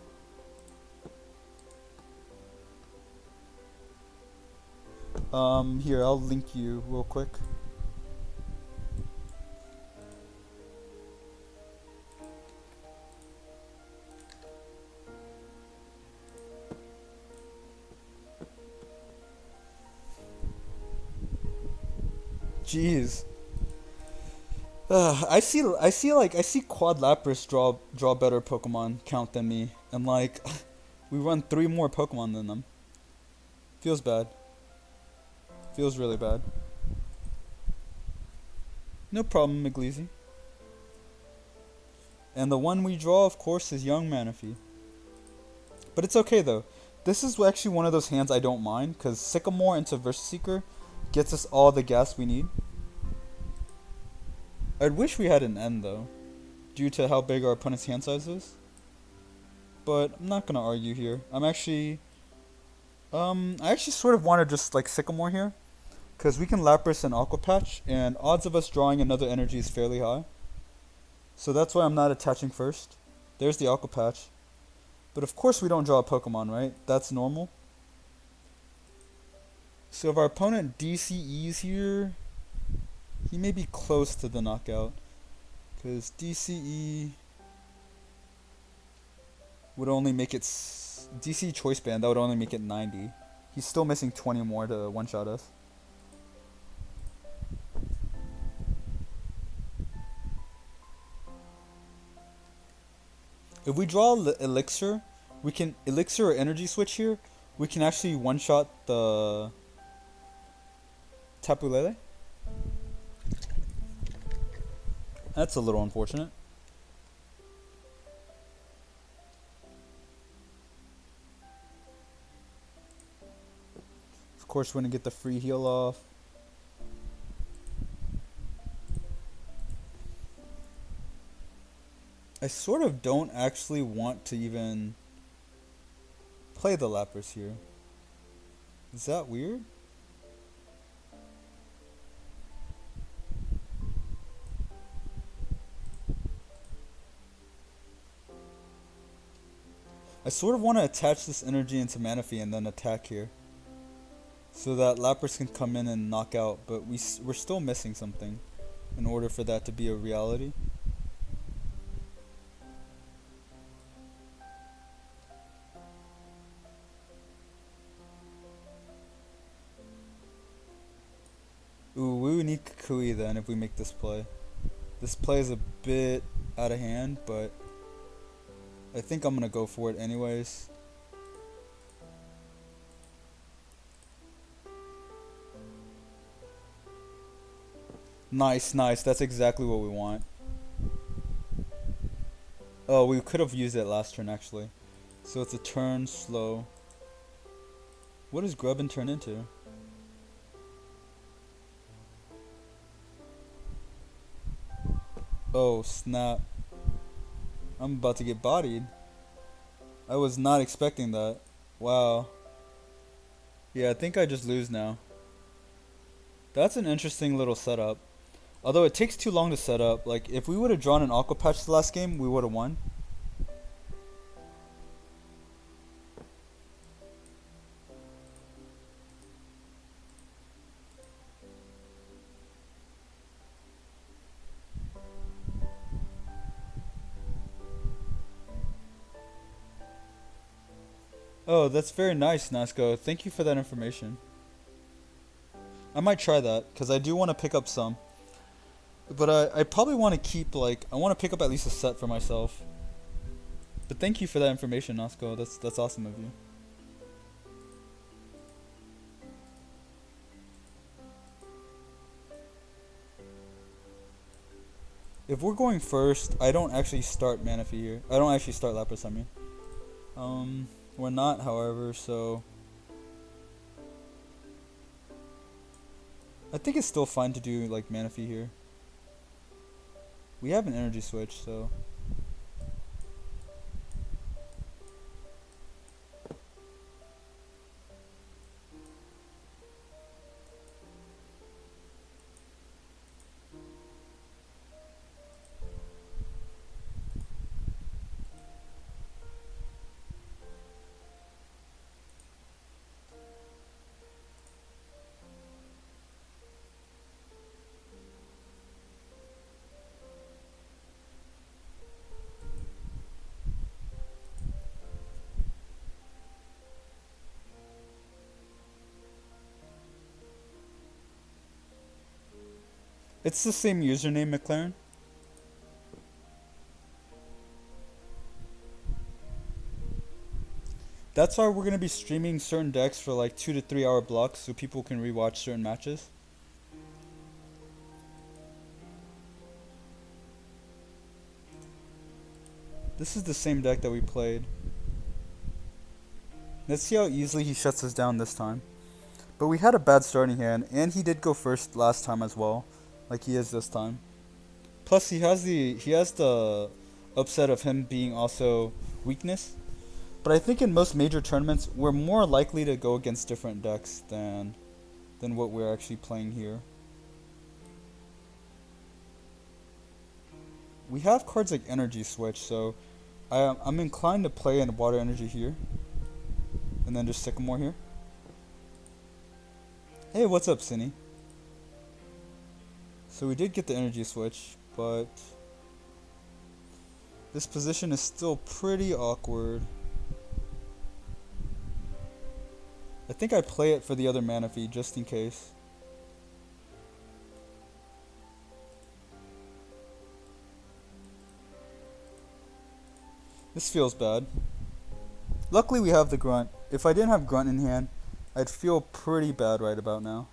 Here, I'll link you real quick. Jeez. I see Quad Lapras draw better Pokemon count than me, and like we run 3 more Pokemon than them. Feels bad. Feels really bad. No problem, McGleasy. And the one we draw, of course, is young Manaphy. But it's okay though. This is actually one of those hands I don't mind, because Sycamore into Versus Seeker gets us all the gas we need. I'd wish we had an end though, due to how big our opponent's hand size is. But I'm not gonna argue here. I actually sort of want to just like Sycamore here, because we can Lapras and Aqua Patch, and odds of us drawing another energy is fairly high. So that's why I'm not attaching first. There's the Aqua Patch. But of course we don't draw a Pokemon, right? That's normal. So if our opponent DCEs here, he may be close to the knockout. Because DCE would only make it DC Choice Band, that would only make it 90. He's still missing 20 more to one-shot us. If we draw Elixir, we can Elixir or Energy Switch here. We can actually one-shot the Tapu Lele. That's a little unfortunate. Of course, we're gonna get the free heal off. I sort of don't actually want to even play the Lapras here. Is that weird? I sort of want to attach this energy into Manaphy and then attack here, so that Lapras can come in and knock out, but we're still missing something in order for that to be a reality. Ooh, we would need Kukui then if we make this play. This play is a bit out of hand, but I think I'm gonna go for it anyways. Nice, nice. That's exactly what we want. Oh, we could have used it last turn actually. So it's a turn slow. What does Grubbin turn into? Oh, snap. I'm about to get bodied. I was not expecting that. Wow. Yeah, I think I just lose now. That's an interesting little setup. Although it takes too long to set up. Like, if we would have drawn an Aqua Patch the last game, we would have won. Oh, that's very nice, Nasco. Thank you for that information. I might try that, because I do want to pick up some. But I probably want to keep, like, I want to pick up at least a set for myself. But thank you for that information, Nasco. That's awesome of you. If we're going first, I don't actually start Manaphy here. I don't actually start Lapras, I mean. We're not, however, so I think it's still fine to do like Manaphy here. We have an energy switch, so it's the same username, McLaren. That's why we're going to be streaming certain decks for like 2 to 3 hour blocks so people can rewatch certain matches. This is the same deck that we played. Let's see how easily he shuts us down this time. But we had a bad starting hand, and he did go first last time as well, like he is this time. Plus he has the upset of him being also weakness. But I think in most major tournaments, we're more likely to go against different decks than what we're actually playing here. We have cards like Energy Switch, so I'm inclined to play in Water Energy here. And then just Sycamore here. Hey, what's up, Cinny? So we did get the Energy Switch, but this position is still pretty awkward. I think I play it for the other mana fee just in case. This feels bad. Luckily we have the grunt. If I didn't have grunt in hand, I'd feel pretty bad right about now.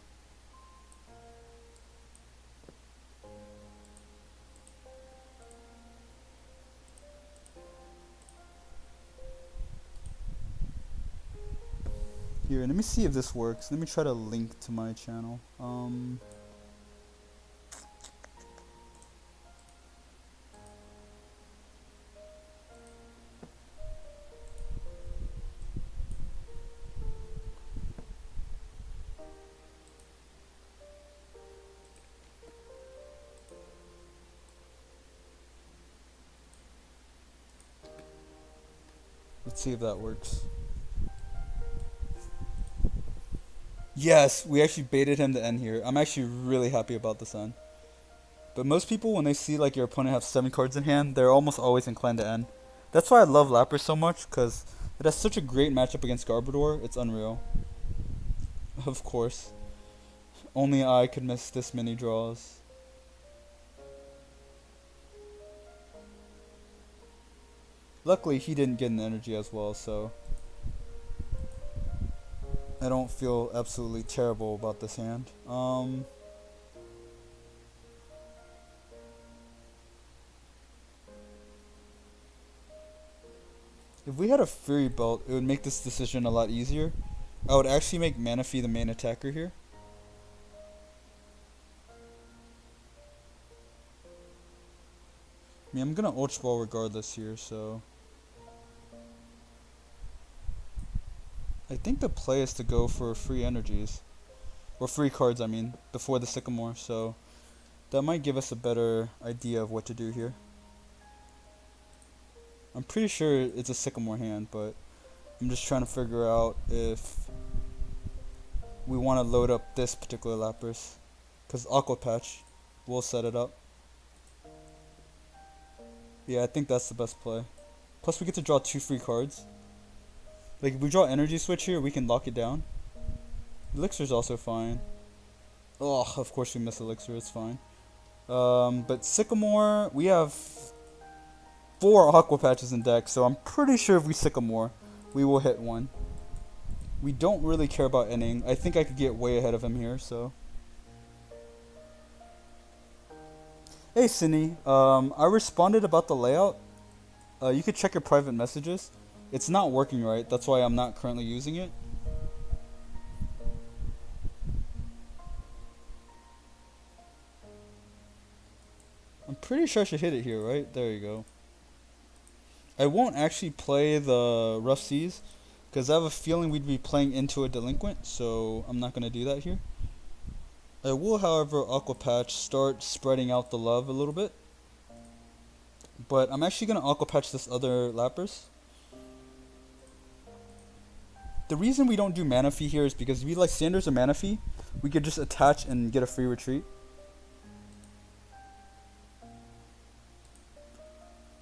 Here, let me see if this works. Let me try to link to my channel. Let's see if that works. Yes, we actually baited him to end here. I'm actually really happy about this end. But most people, when they see like your opponent have 7 cards in hand, they're almost always inclined to end. That's why I love Lapras so much, because it has such a great matchup against Garbodor. It's unreal. Of course. Only I could miss this many draws. Luckily, he didn't get an energy as well, so I don't feel absolutely terrible about this hand. If we had a Fury Belt, it would make this decision a lot easier. I would actually make Manaphy the main attacker here. I mean, I'm gonna Ultra Ball regardless here, so I think the play is to go for free energies. Or free cards, I mean, before the Sycamore, so that might give us a better idea of what to do here. I'm pretty sure it's a Sycamore hand, but I'm just trying to figure out if we want to load up this particular Lapras, because Aqua Patch will set it up. Yeah, I think that's the best play. Plus we get to draw 2 free cards. Like if we draw Energy Switch here, we can lock it down. Elixir's also fine. Oh, of course we miss Elixir, it's fine. But Sycamore, we have 4 Aqua Patches in deck, so I'm pretty sure if we Sycamore, we will hit 1. We don't really care about ending. I think I could get way ahead of him here, so. Hey Cindy, I responded about the layout. You could check your private messages. It's not working right, that's why I'm not currently using it. I'm pretty sure I should hit it here, right? There you go. I won't actually play the Rough Seas, because I have a feeling we'd be playing into a Delinquent, so I'm not going to do that here. I will, however, Aqua Patch, start spreading out the love a little bit. But I'm actually going to Aqua Patch this other Lapras. The reason we don't do Manaphy here is because if we like Sanders or Manaphy, we could just attach and get a free retreat.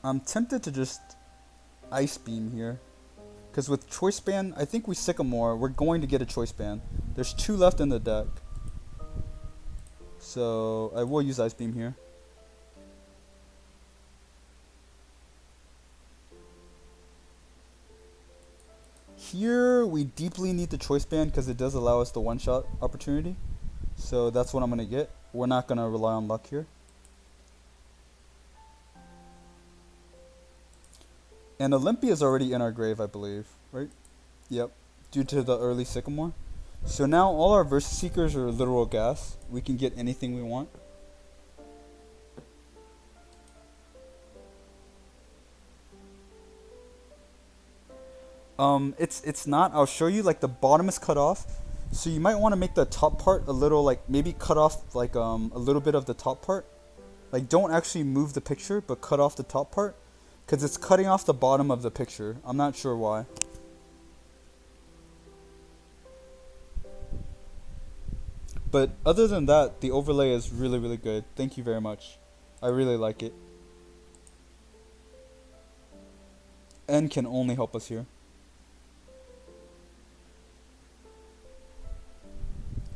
I'm tempted to just Ice Beam here. Because with Choice Band, I think we Sycamore, we're going to get a Choice Band. There's 2 left in the deck. So I will use Ice Beam here. Here we deeply need the Choice Band because it does allow us the one-shot opportunity. So that's what I'm going to get. We're not going to rely on luck here. And Olympia is already in our grave, I believe, right? Yep, due to the early Sycamore. So now all our Versus Seekers are literal gas. We can get anything we want. It's not. I'll show you. Like the bottom is cut off, so you might want to make the top part a little, like maybe cut off like a little bit of the top part. Like don't actually move the picture, but cut off the top part, because it's cutting off the bottom of the picture. I'm not sure why. But other than that, the overlay is really, really good. Thank you very much. I really like it. And can only help us here.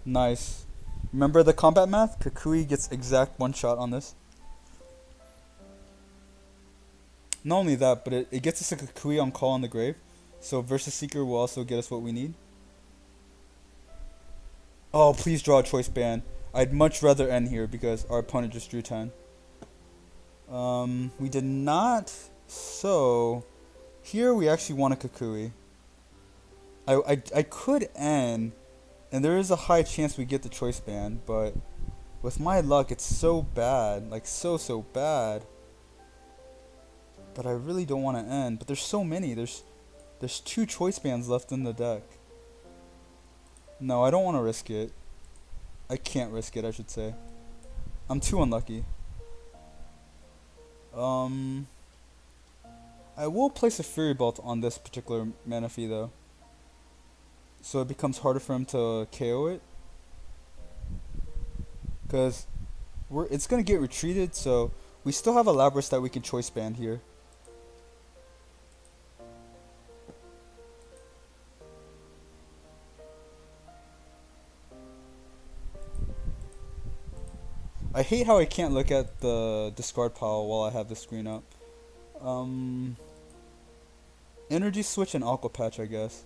Nice. Remember the combat math? Kukui gets exact one shot on this. Not only that, but it gets us a Kukui on call on the grave. So Versus Seeker will also get us what we need. Oh, please draw a choice band. I'd much rather end here because our opponent just drew 10. We did not. So here we actually want a Kukui. I could end, and there is a high chance we get the choice band, but with my luck, it's so bad, like so bad. But I really don't want to end. But there's so many. There's 2 choice bands left in the deck. No, I don't want to risk it. I can't risk it, I should say. I'm too unlucky. I will place a Fury Bolt on this particular Manaphy though, so it becomes harder for him to KO it. Cause it's gonna get retreated, so we still have a Lapras that we can choice band here. I hate how I can't look at the discard pile while I have the screen up. Energy Switch and Aqua Patch, I guess.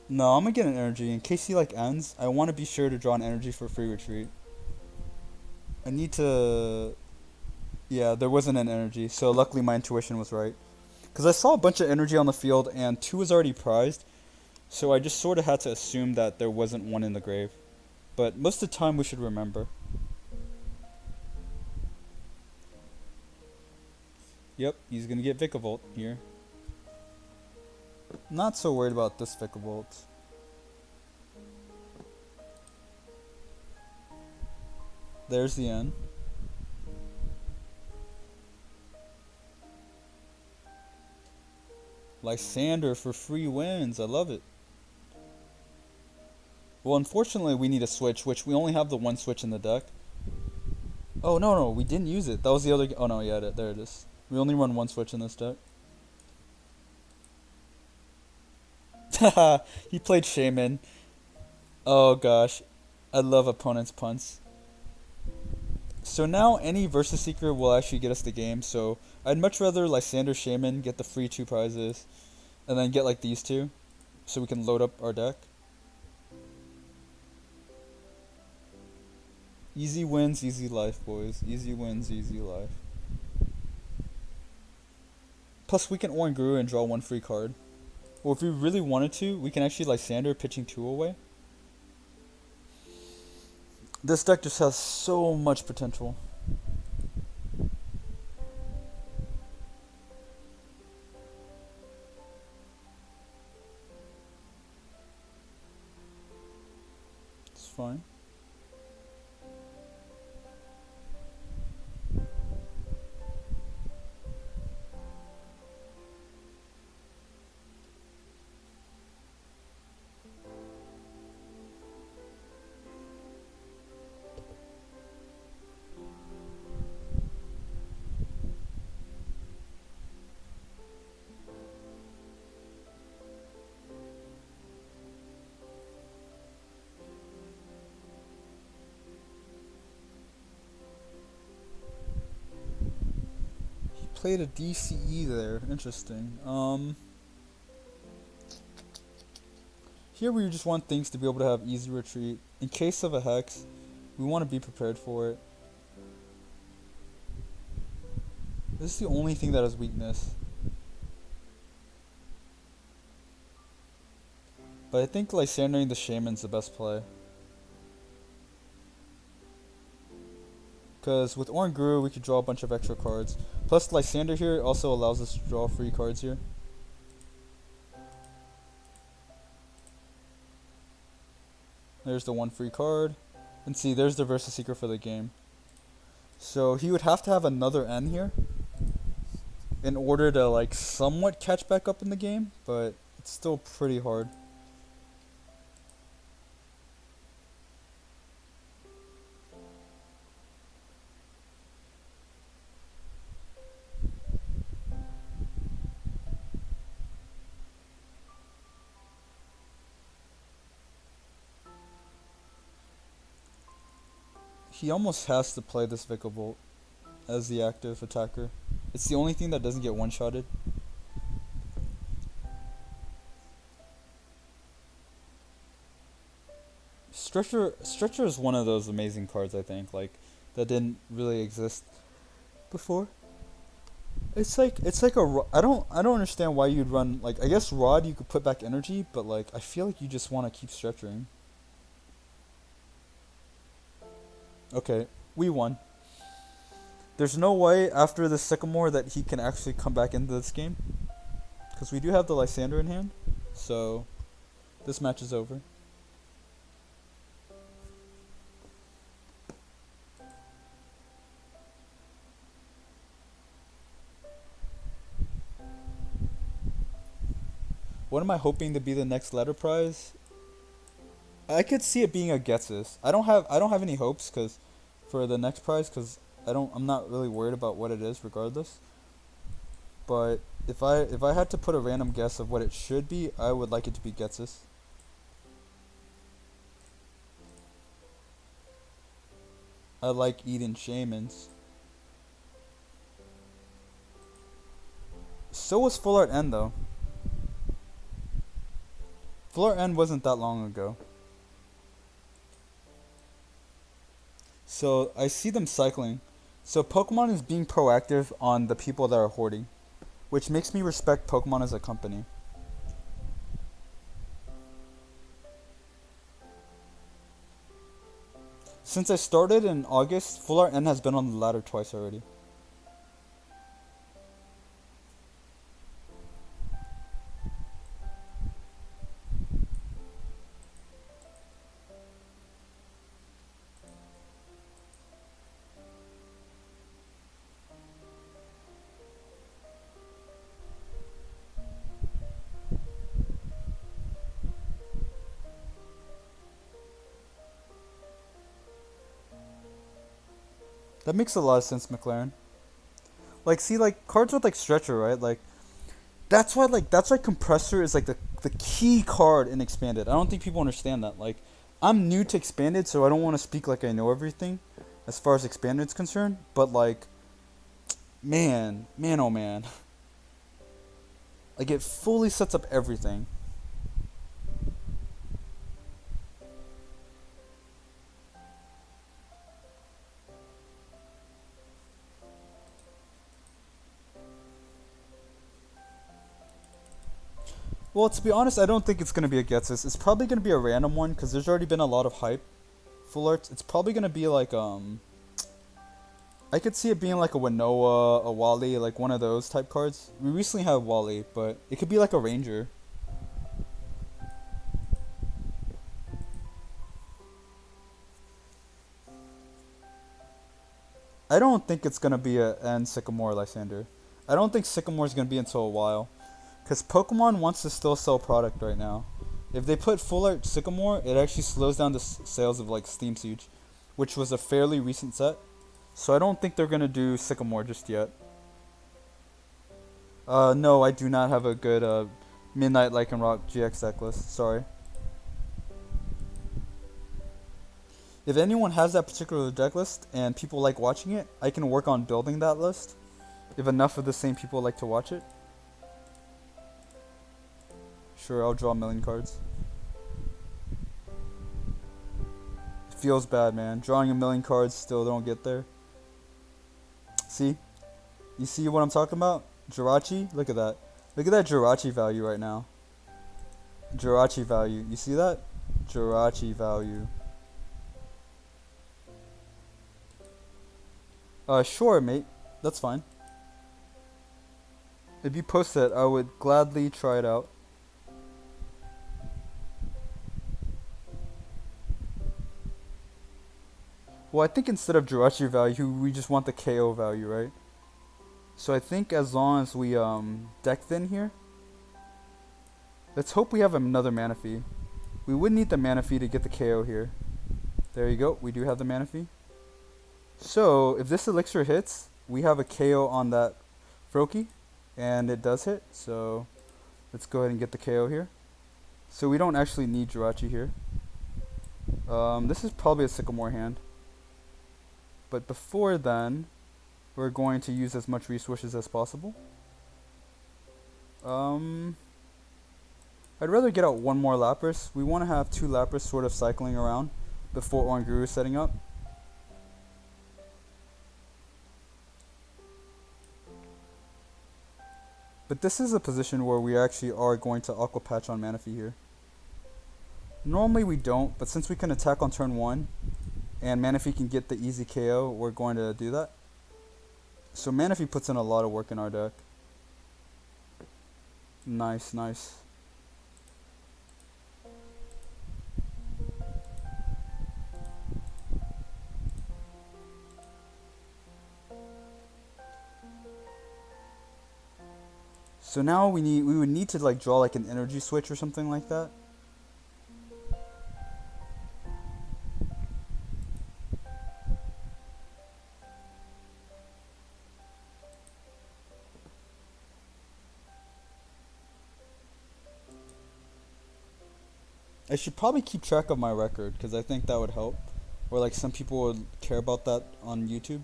No, I'm gonna get an energy. In case he like ends, I want to be sure to draw an energy for free retreat. I need to... Yeah, there wasn't an energy, so luckily my intuition was right. Because I saw a bunch of energy on the field, and 2 was already prized, so I just sort of had to assume that there wasn't one in the grave. But most of the time we should remember. Yep, he's gonna get Vikavolt here. Not so worried about this Vikavolt. There's the end. Lysander for free wins. I love it. Well, unfortunately, we need a switch, which we only have the 1 switch in the deck. Oh, no, we didn't use it. That was the other... Oh, no, yeah, there it is. We only run 1 switch in this deck. Haha, he played Shaman. Oh, gosh. I love opponent's punts. So now any Versus Seeker will actually get us the game, so I'd much rather Lysander Shaman get the free 2 prizes, and then get like these 2, so we can load up our deck. Easy wins, easy life, boys. Easy wins, easy life. Plus we can Oranguru and draw 1 free card. Well, if we really wanted to, we can actually Lysander pitching 2 away. This deck just has so much potential. It's fine. Played a DCE there. Interesting. Here we just want things to be able to have easy retreat. In case of a Hex, we want to be prepared for it. This is the only thing that has weakness. But I think Lysandering the Shaman's the best play. Because with Oranguru, we could draw a bunch of extra cards. Plus, Lysander here also allows us to draw free cards here. There's the 1 free card. And see, there's the Versus Seeker for the game. So he would have to have another N here in order to like somewhat catch back up in the game, but it's still pretty hard. He almost has to play this Vikavolt as the active attacker. It's the only thing that doesn't get one-shotted. Stretcher is one of those amazing cards, I think, like, that didn't really exist before. It's like I don't understand why you'd run, like, I guess Rod you could put back energy, but like I feel like you just want to keep stretching. Okay, we won. There's no way after the Sycamore that he can actually come back into this game, because we do have the Lysander in hand, so this match is over. What am I hoping to be the next letter prize? I could see it being a Getsus. I don't have any hopes cuz for the next prize cuz I'm not really worried about what it is regardless. But if I had to put a random guess of what it should be, I would like it to be Getsus. I like eating shamans. So was Full Art N though. Full Art N wasn't that long ago. So I see them cycling. So Pokemon is being proactive on the people that are hoarding, which makes me respect Pokemon as a company. Since I started in August, Full Art N has been on the ladder twice already. That makes a lot of sense, McLaren. Like, see, like, cards with, like, Stretcher, right? Like, that's why Compressor is, like, the key card in Expanded. I don't think people understand that. Like, I'm new to Expanded, so I don't want to speak like I know everything as far as Expanded is concerned. But, like, man, oh man. Like, it fully sets up everything. Well, to be honest, I don't think it's going to be a Getsus. It's probably going to be a random one, because there's already been a lot of hype. Full Arts. It's probably going to be like, I could see it being like a Winoa, a Wally, like one of those type cards. We recently have Wally, but it could be like a Ranger. I don't think it's going to be a N Sycamore Lysander. I don't think Sycamore's going to be until a while. Because Pokemon wants to still sell product right now. If they put Full Art Sycamore, it actually slows down the sales of like Steam Siege, which was a fairly recent set. So I don't think they're going to do Sycamore just yet. No, I do not have a good Midnight Lycanroc GX deck list. Sorry. If anyone has that particular deck list and people like watching it, I can work on building that list. If enough of the same people like to watch it. Sure, I'll draw a million cards. It feels bad, man. Drawing a million cards, still don't get there. See? You see what I'm talking about? Jirachi? Look at that. Look at that Jirachi value right now. Jirachi value. You see that? Jirachi value. Sure, mate. That's fine. If you post it, I would gladly try it out. Well, I think instead of Jirachi value, we just want the KO value, right? So I think as long as we deck thin here, let's hope we have another Manaphy. We would need the Manaphy to get the KO here. There you go. We do have the Manaphy. So if this elixir hits, we have a KO on that Froakie, and it does hit. So let's go ahead and get the KO here. So we don't actually need Jirachi here. This is probably a Sycamore hand. But before then, we're going to use as much resources as possible. I'd rather get out one more Lapras. We want to have 2 Lapras sort of cycling around before Oranguru is setting up. But this is a position where we actually are going to Aqua Patch on Manaphy here. Normally we don't, but since we can attack on turn 1 and Manaphy can get the easy KO, we're going to do that. So Manaphy puts in a lot of work in our deck. Nice, nice. So now we would need to like draw like an energy switch or something like that. I should probably keep track of my record because I think that would help. Or like some people would care about that on YouTube.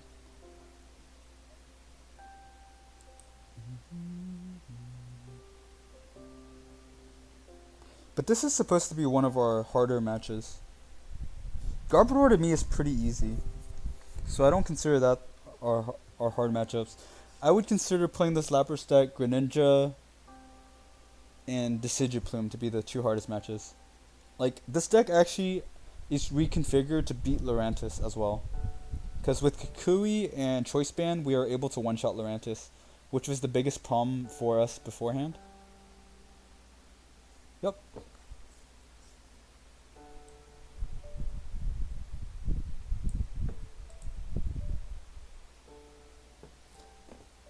But this is supposed to be one of our harder matches. Garbodor to me is pretty easy. So I don't consider that our hard matchups. I would consider playing this Lapras deck, Greninja, and Decidueye to be the 2 hardest matches. Like, this deck actually is reconfigured to beat Lurantis as well. Because with Kukui and Choice Band, we are able to one-shot Lurantis, which was the biggest problem for us beforehand. Yep.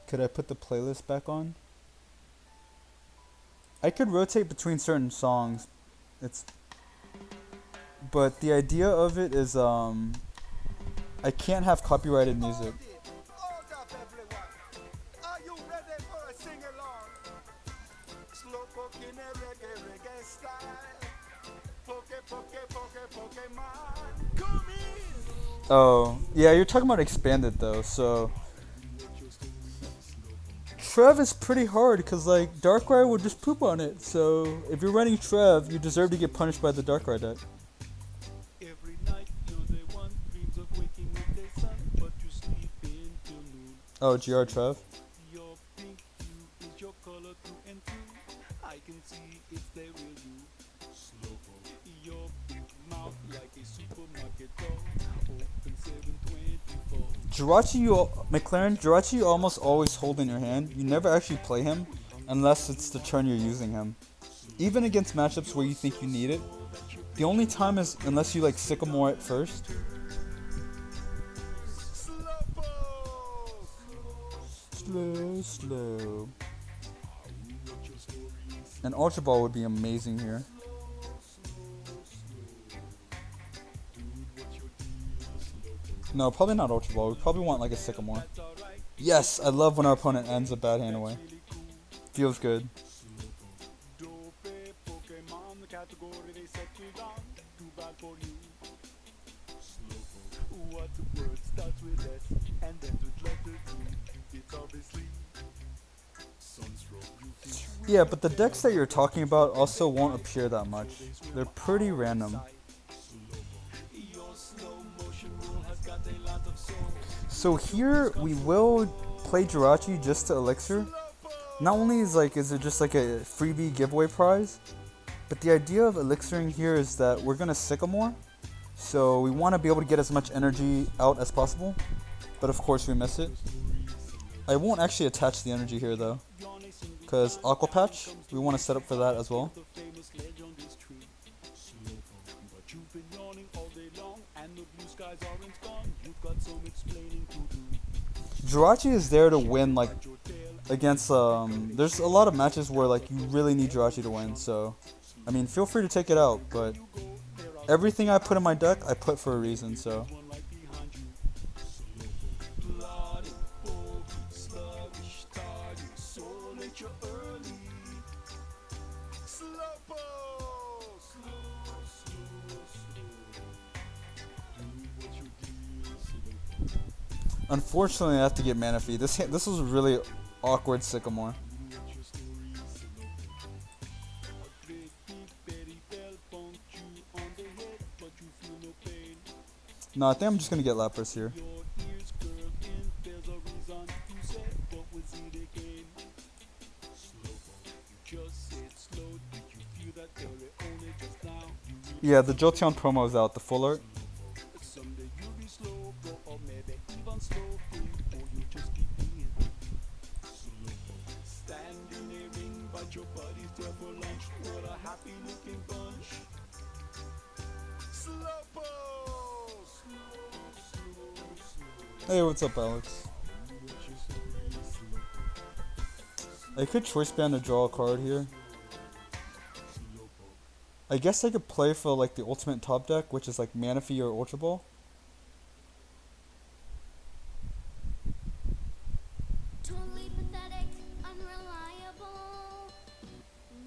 Could I put the playlist back on? I could rotate between certain songs. But the idea of it is I can't have copyrighted music. Hold up, everyone. Are you ready for a sing-along? Slowpoke in a reggae style. Pokemon. Come in. Oh, yeah, you're talking about expanded though, so Trev is pretty hard because like Darkrai would just poop on it. So if you're running Trev, you deserve to get punished by the Darkrai deck. Every night you're the one dreams of waking with the sun, but you sleep into noon. Oh, GR Trev. Your pink hue is your color through and through. I can see it's the real you. Slowpoke. Your big mouth like a supermarket door. Open 7/24. Jirachi you almost always hold in your hand. You never actually play him unless it's the turn you're using him. Even against matchups where you think you need it. The only time is unless you like Sycamore it first. Slow. An Ultra Ball would be amazing here. No, probably not Ultra Ball. We probably want like a Sycamore. Yes, I love when our opponent ends a bad hand away. Feels good. Yeah, but the decks that you're talking about also won't appear that much. They're pretty random. So here we will play Jirachi just to Elixir. Not only is it just like a freebie giveaway prize, but the idea of Elixiring here is that we're gonna Sycamore. So we want to be able to get as much energy out as possible, but of course we miss it. I won't actually attach the energy here though, because Aqua Patch, we want to set up for that as well. Jirachi is there to win, like, against, there's a lot of matches where, like, you really need Jirachi to win, so, I mean, feel free to take it out, but everything I put in my deck, I put for a reason, so. Unfortunately, I have to get Manaphy. This was really awkward, Sycamore. No, I think I'm just gonna get Lapras here. Yeah, the Jolteon promo is out, the full art. Someday you'll be slow, bro, or maybe even slow, or you just keep being slow. Stand in a ring, but your buddy's there for lunch. What a happy looking bunch. Slowpo! Slow. Hey, what's up, Alex? I could choice band to draw a card here. I guess I could play for like the ultimate top deck, which is like Manaphy or Ultra Ball. Totally pathetic, unreliable.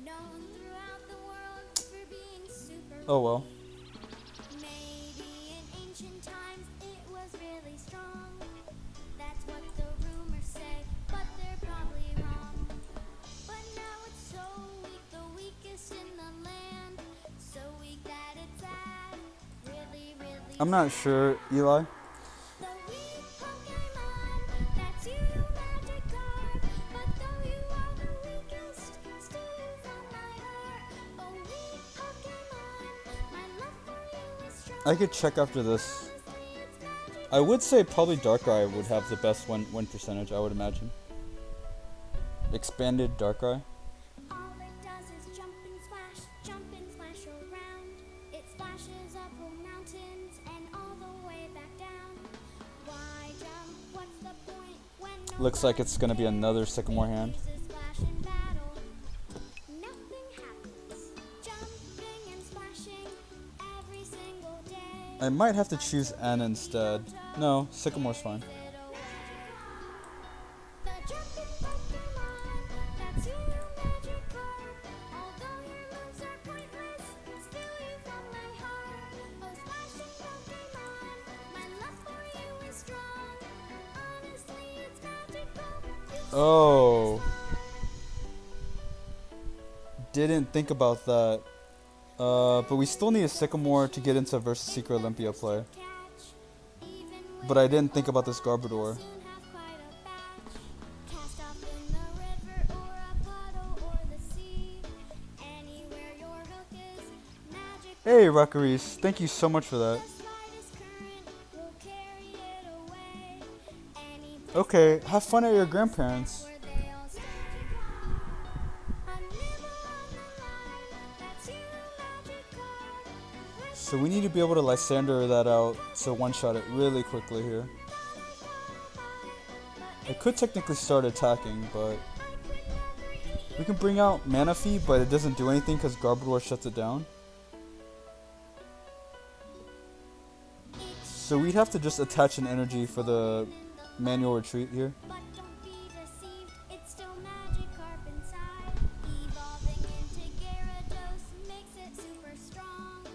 Known throughout the world for being super. Oh well. Maybe in ancient times it was really strong. That's what the rumors say, but they're probably wrong. But now it's so weak, the weakest in the land. So weak that it's sad. Really, really I'm not sure, Eli. the weak Pokemon, that's you, Magikarp. But though you are the weakest, still you found my heart. Oh, weak Pokemon, my love for you is strong. I could check after this. Honestly, it's magic. I would say probably Darkrai would have the best win percentage, I would imagine. Expanded Darkrai. All it does is jump and splash around. It splashes up whole mountains and all the way back down. Why jump? What's the point when no Looks like it's gonna be another Sycamore hand. uses splash in battle? Nothing happens. Jumping and splashing every single day. I might have to choose N instead. No, Sycamore's fine. The jumping Pokemon, that's you, Magikarp. Although your moves are pointless, still you found my heart. Oh, splashing Pokemon, my love for you is strong. Honestly, it's magical. You Oh. Didn't think about that. But we still need a Sycamore to get into versus Secret Olympia play. catch. Even But I didn't think about this Garbodor. soon have quite a batch. Cast off in the river or a puddle or the sea. Anywhere your hook is, magic. Hey, Rockeries, thank you so much for that. The slightest current will carry it away. Any place Okay, have fun at your grandparents. where they all stay. A nibble on the line, that's you, Magikarp. So we need to be able to Lysander that out to one-shot it really quickly here. I could technically start attacking, but we can bring out Manaphy, but it doesn't do anything because Garbodor shuts it down. So we'd have to just attach an energy for the manual retreat here. But don't be deceived, it's still Magikarp inside. Evolving into Gyarados makes it super strong.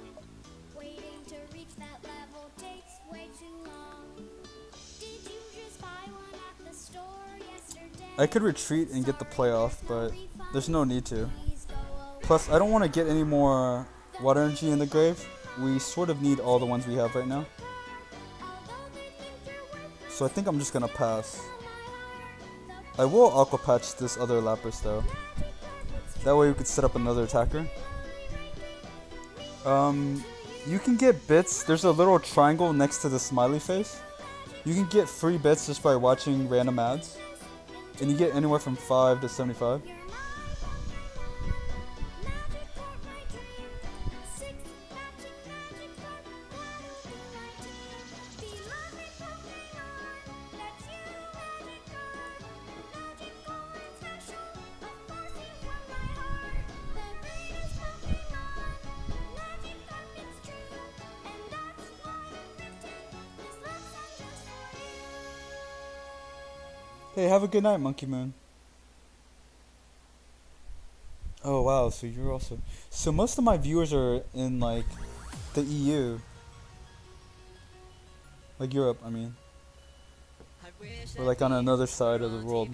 Waiting to reach that level takes way too long. Did you just buy one at the store yesterday? I could retreat and get the play off, but there's no need to. Please go away. Plus, I don't want to get any more water energy in the grave. We sort of need all the ones we have right now. Although they think you're worthless, So I think I'm just gonna pass. my heart, I will Aqua Patch this other Lapras though. That way we could set up another attacker. You can get bits. There's a little triangle next to the smiley face. You can get free bits just by watching random ads. And you get anywhere from 5 to 75. you're mine. Magikarp, my dream. 6 matching Magikarp battles to my team. Beloved Pokemon, that's you, Magikarp. Magical and special, of course you won my heart. The greatest Pokemon, Magikarp, it's true. And that's why I'm written this love song just for you. Hey, have a good night, Monkey Moon. Oh wow, so you're also... So most of my viewers are in like the EU. Like Europe, I mean. We're like on another side of the world.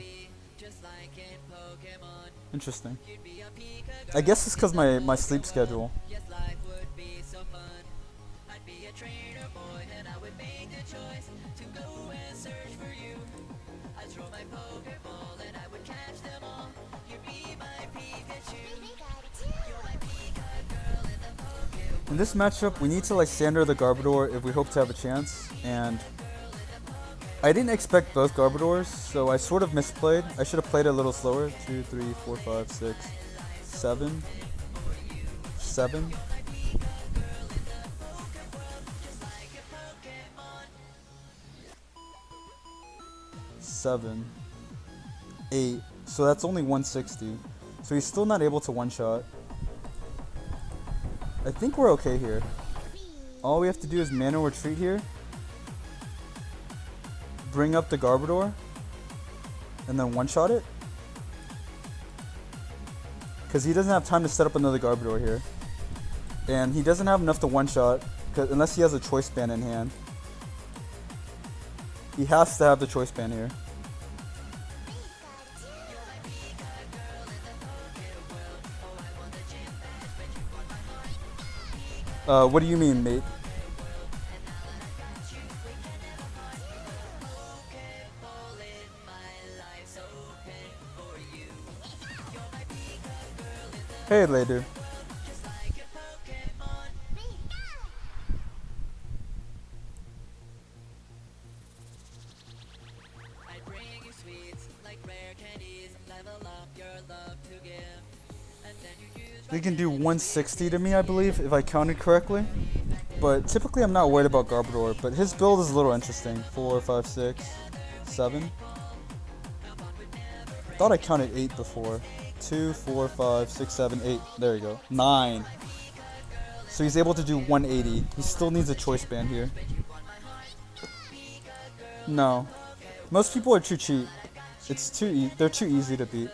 Just like in Pokemon, Interesting. you'd be a Pika I girl guess it's in because the my Poke sleep world. schedule. Yes, life would be so fun. I'd be a trainer boy and I would make the choice to go and search for you. I'd throw my Pokeball and I would catch them all. You'd be my Pikachu. You're my Pika girl in the Poke In this matchup, we need to Lysander the Garbodor if we hope to have a chance, and I didn't expect both Garbodors, so I sort of misplayed. I should have played it a little slower. 2, 3, 4, 5, 6, 7. 7. 7. 8. So that's only 160. So he's still not able to one-shot. I think we're okay here. All we have to do is Mana Retreat here. Bring up the Garbodor. And then one-shot it. Because he doesn't have time to set up another Garbodor here. And he doesn't have enough to one-shot. Unless he has a Choice Band in hand. He has to have the Choice Band here. What do you mean, mate? Hey, later. I'd bring you sweets like rare candies, level up your love to give. And then you use They can do 160 to me, I believe, if I counted correctly. But typically I'm not worried about Garbodor, but his build is a little interesting. 4, 5, 6, 7. I thought I counted 8 before. 2, 4, 5, 6, 7, 8. There you go. 9. So he's able to do 180. He still needs a Choice Band here. No. Most people are too cheap. It's too they're too easy to beat.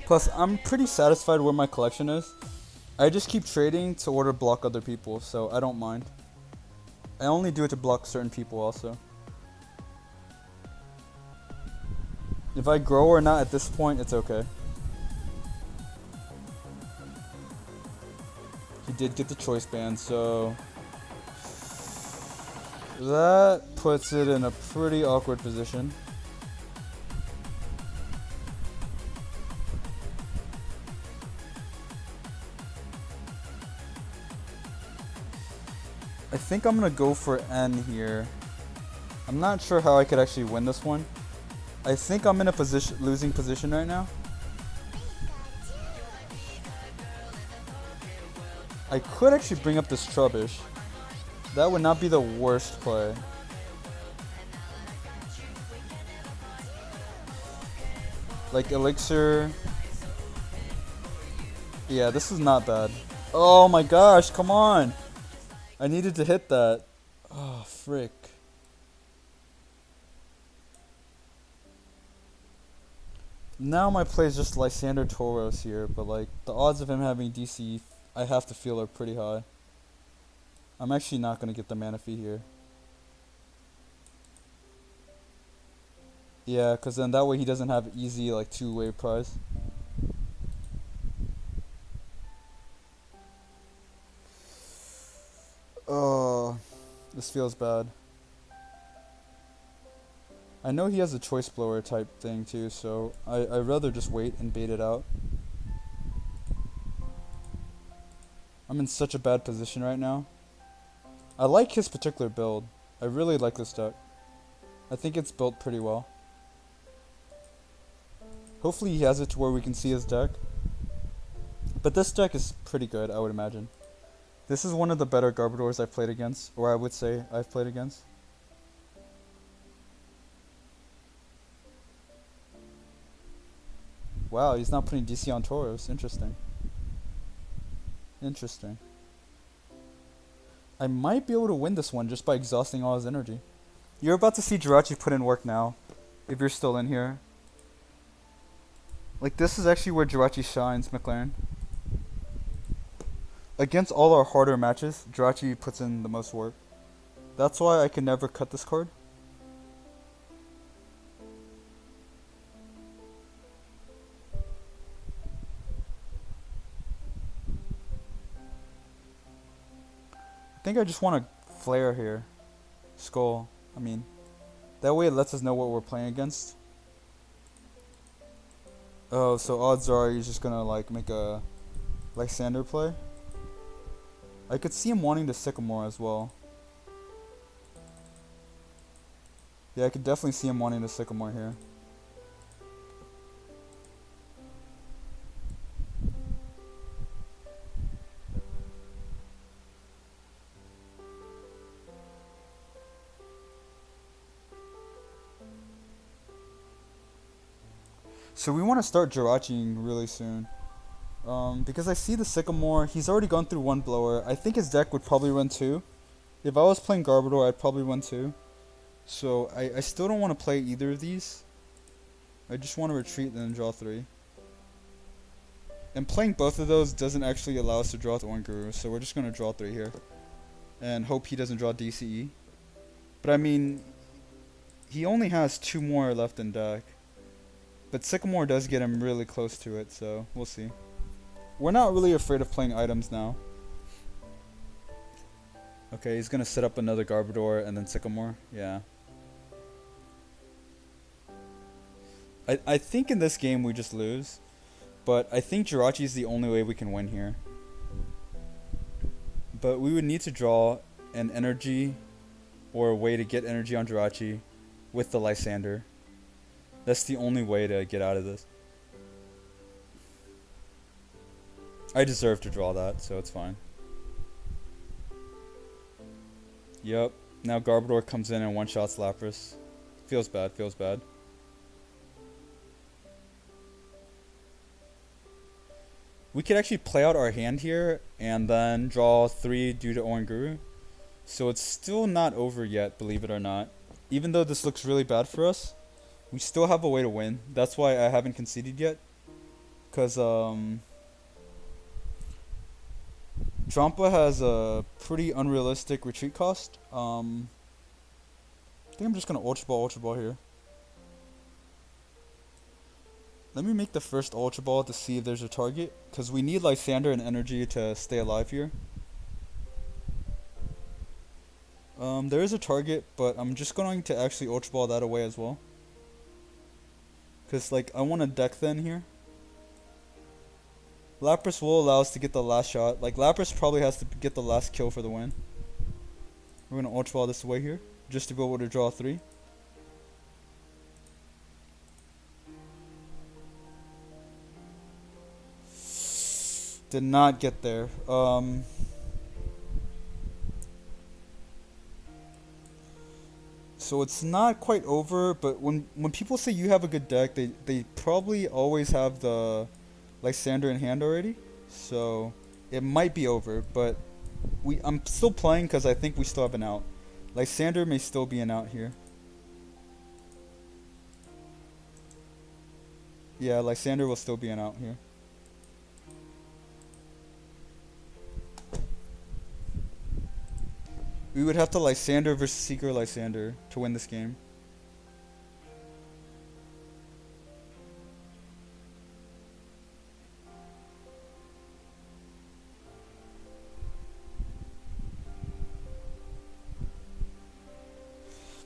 Plus, I'm pretty satisfied where my collection is. I just keep trading to order block other people, so I don't mind. I only do it to block certain people also. If I grow or not at this point, it's okay. He did get the Choice Band, so that puts it in a pretty awkward position. I think I'm gonna go for N here. I'm not sure how I could actually win this one. I think I'm in a losing position right now. I could actually bring up this Trubbish. That would not be the worst play. Like Elixir. Yeah, this is not bad. Oh my gosh, come on. I needed to hit that. Oh, frick. Now my play is just Lysander Tauros here, but like the odds of him having DC, I have to feel are pretty high. I'm actually not going to get the Manaphy here. Yeah, because then that way he doesn't have easy like two-way prize. Oh, this feels bad. I know he has a Choice Blower type thing too, so I'd rather just wait and bait it out. I'm in such a bad position right now. I like his particular build. I really like this deck. I think it's built pretty well. Hopefully he has it to where we can see his deck. But this deck is pretty good, I would imagine. This is one of the better Garbodors I've played against, or I would say I've played against. Wow, he's not putting DC on Tauros. Interesting. Interesting. I might be able to win this one just by exhausting all his energy. You're about to see Jirachi put in work now, if you're still in here. Like, this is actually where Jirachi shines, McLaren. against all our harder matches, Jirachi puts in the most work. That's why I can never cut this card. I think I just want to flare here. Skull. I mean, that way it lets us know what we're playing against. Oh, so odds are he's just gonna like make a Lysander play. I could see him wanting to Sycamore as well. Yeah, I could definitely see him wanting to Sycamore here. So we want to start Jirachiing really soon. Because I see the Sycamore, he's already gone through one blower. I think his deck would probably run two. If I was playing Garbodor, I'd probably run two. So I still don't want to play either of these. I just want to retreat and then draw three. And playing both of those doesn't actually allow us to draw the one Guru, so we're just going to draw three here. And hope he doesn't draw DCE. But I mean, he only has two more left in deck. But Sycamore does get him really close to it, so we'll see. We're not really afraid of playing items now. Okay, he's going to set up another Garbodor and then Sycamore. Yeah. I think in this game we just lose. But I think Jirachi is the only way we can win here. But we would need to draw an energy or a way to get energy on Jirachi with the Lysander. That's the only way to get out of this. I deserve to draw that, so it's fine. Yep. Now Garbodor comes in and one-shots Lapras. Feels bad, feels bad. We could actually play out our hand here and then draw three due to Oranguru. So it's still not over yet, believe it or not. Even though this looks really bad for us, we still have a way to win. That's why I haven't conceded yet. Because, Drampa has a pretty unrealistic retreat cost. I think I'm just going to Ultra Ball here. Let me make the first Ultra Ball to see if there's a target. Because we need Lysander and energy to stay alive here. There is a target, but I'm just going to actually Ultra Ball that away as well. Because, like, I want to deck then here. Lapras will allow us to get the last shot. Like, Lapras probably has to get the last kill for the win. We're going to Ultra Ball this away here. Just to be able to draw three. Did not get there. So it's not quite over, but when people say you have a good deck, they probably always have the Lysander in hand already. So it might be over, but I'm still playing because I think we still have an out. Lysander may still be an out here. Yeah, Lysander will still be an out here. We would have to Lysander versus Seeker Lysander to win this game.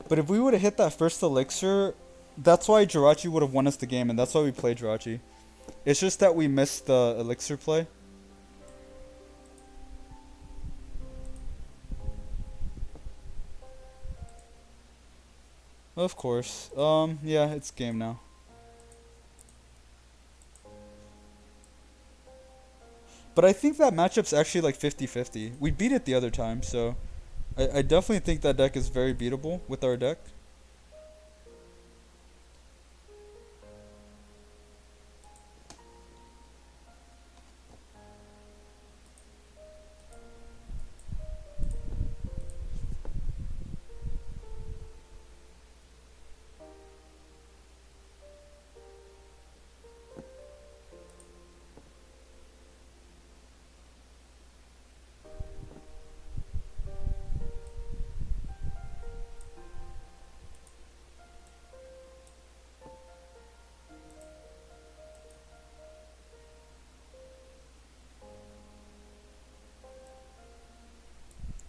But if we would have hit that first elixir, that's why Jirachi would have won us the game, and that's why we played Jirachi. It's just that we missed the elixir play. Of course. Yeah, it's game now. But I think that matchup's actually like 50-50. We beat it the other time, so I definitely think that deck is very beatable with our deck.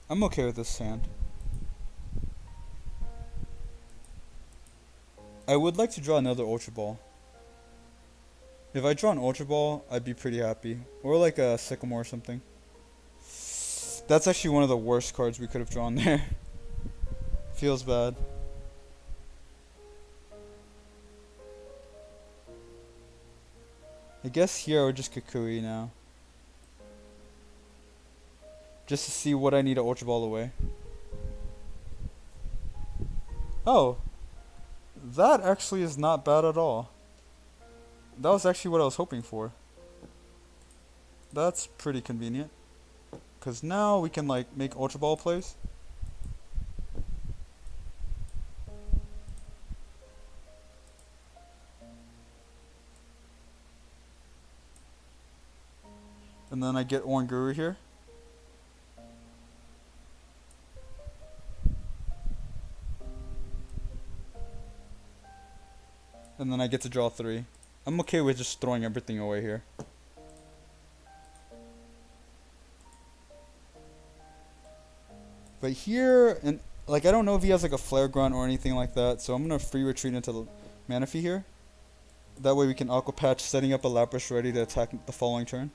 I'm okay with this hand. I would like to draw another Ultra Ball. If I draw an Ultra Ball, I'd be pretty happy. Or like a Sycamore or something. That's actually one of the worst cards we could have drawn there. Feels bad. I guess here I would just Kukui now. Just to see what I need to Ultra Ball away. Oh. That actually is not bad at all. That was actually what I was hoping for. That's pretty convenient. Because now we can like make Ultra Ball plays. And then I get Oranguru here. And then I get to draw 3. I'm okay with just throwing everything away here. But here, and like I don't know if he has like a Flare Grunt or anything like that, so I'm gonna free retreat into the Manaphy here. That way we can Aqua Patch, setting up a Lapras ready to attack the following turn.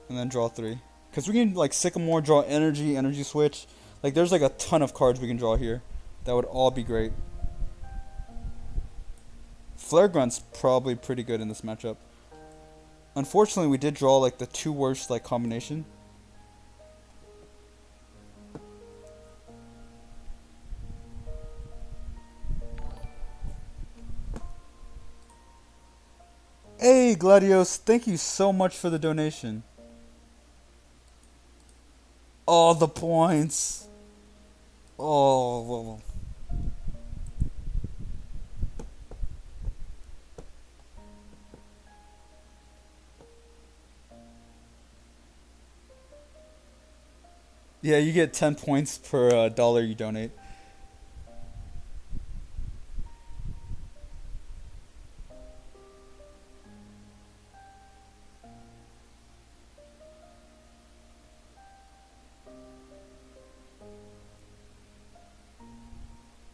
And then draw 3. Because we can like Sycamore, draw Energy Switch. Like there's like a ton of cards we can draw here. That would all be great. Flare Grunt's probably pretty good in this matchup. Unfortunately, we did draw like the 2 worst like combination. Hey Gladios, thank you so much for the donation. All the points. Oh, whoa. Yeah, you get 10 points per dollar you donate.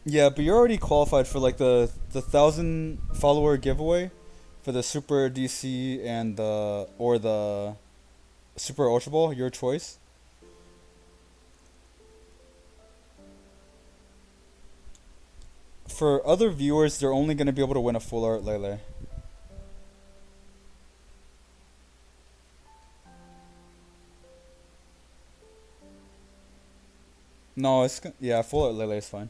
Yeah, but you're already qualified for like the 1,000 follower giveaway for the Super DC and the Super Ultra Ball, your choice. For other viewers, they're only going to be able to win a full art Lele. No, yeah, full art Lele is fine.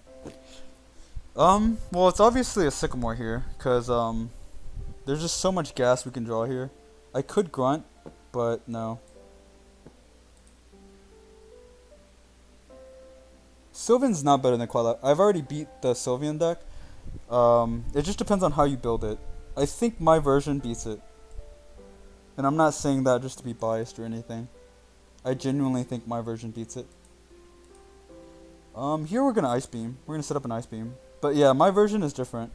Well, it's obviously a Sycamore here, because, there's just so much gas we can draw here. I could Grunt, but no. Sylveon's not better than Quadlap. I've already beat the Sylveon deck. It just depends on how you build it. I think my version beats it. And I'm not saying that just to be biased or anything. I genuinely think my version beats it. Here we're gonna Ice Beam. We're gonna set up an Ice Beam. But yeah, my version is different.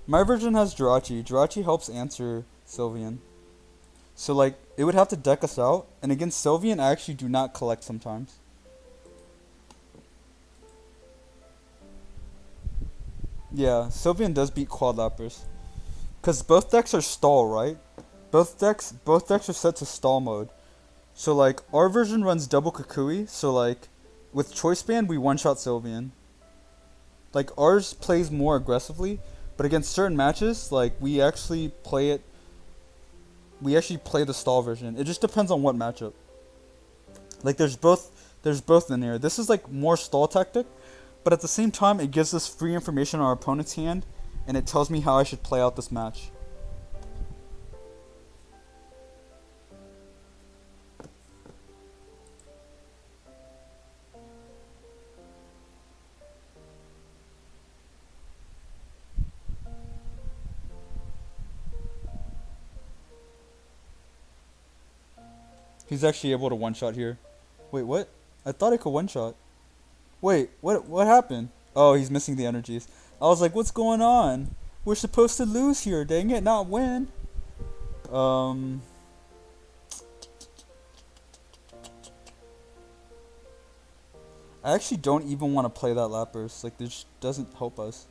My version has Jirachi. Jirachi helps answer Sylveon. So like, it would have to deck us out. And against Sylveon, I actually do not collect sometimes. Yeah, Sylveon does beat Quad Lapras. Because both decks are stall, right? Both decks are set to stall mode. So like, our version runs double Kukui, so like, with Choice Band, we one-shot Sylveon. Like, ours plays more aggressively, but against certain matches, like, we actually play the stall version. It just depends on what matchup. Like, there's both in here. This is like more stall tactic, but at the same time, it gives us free information on our opponent's hand, and it tells me how I should play out this match. He's actually able to one-shot here. Wait, what? I thought I could one-shot. Wait, what happened? Oh, he's missing the energies. I was like, what's going on? We're supposed to lose here, dang it, not win. I actually don't even want to play that Lapras. Like, this doesn't help us.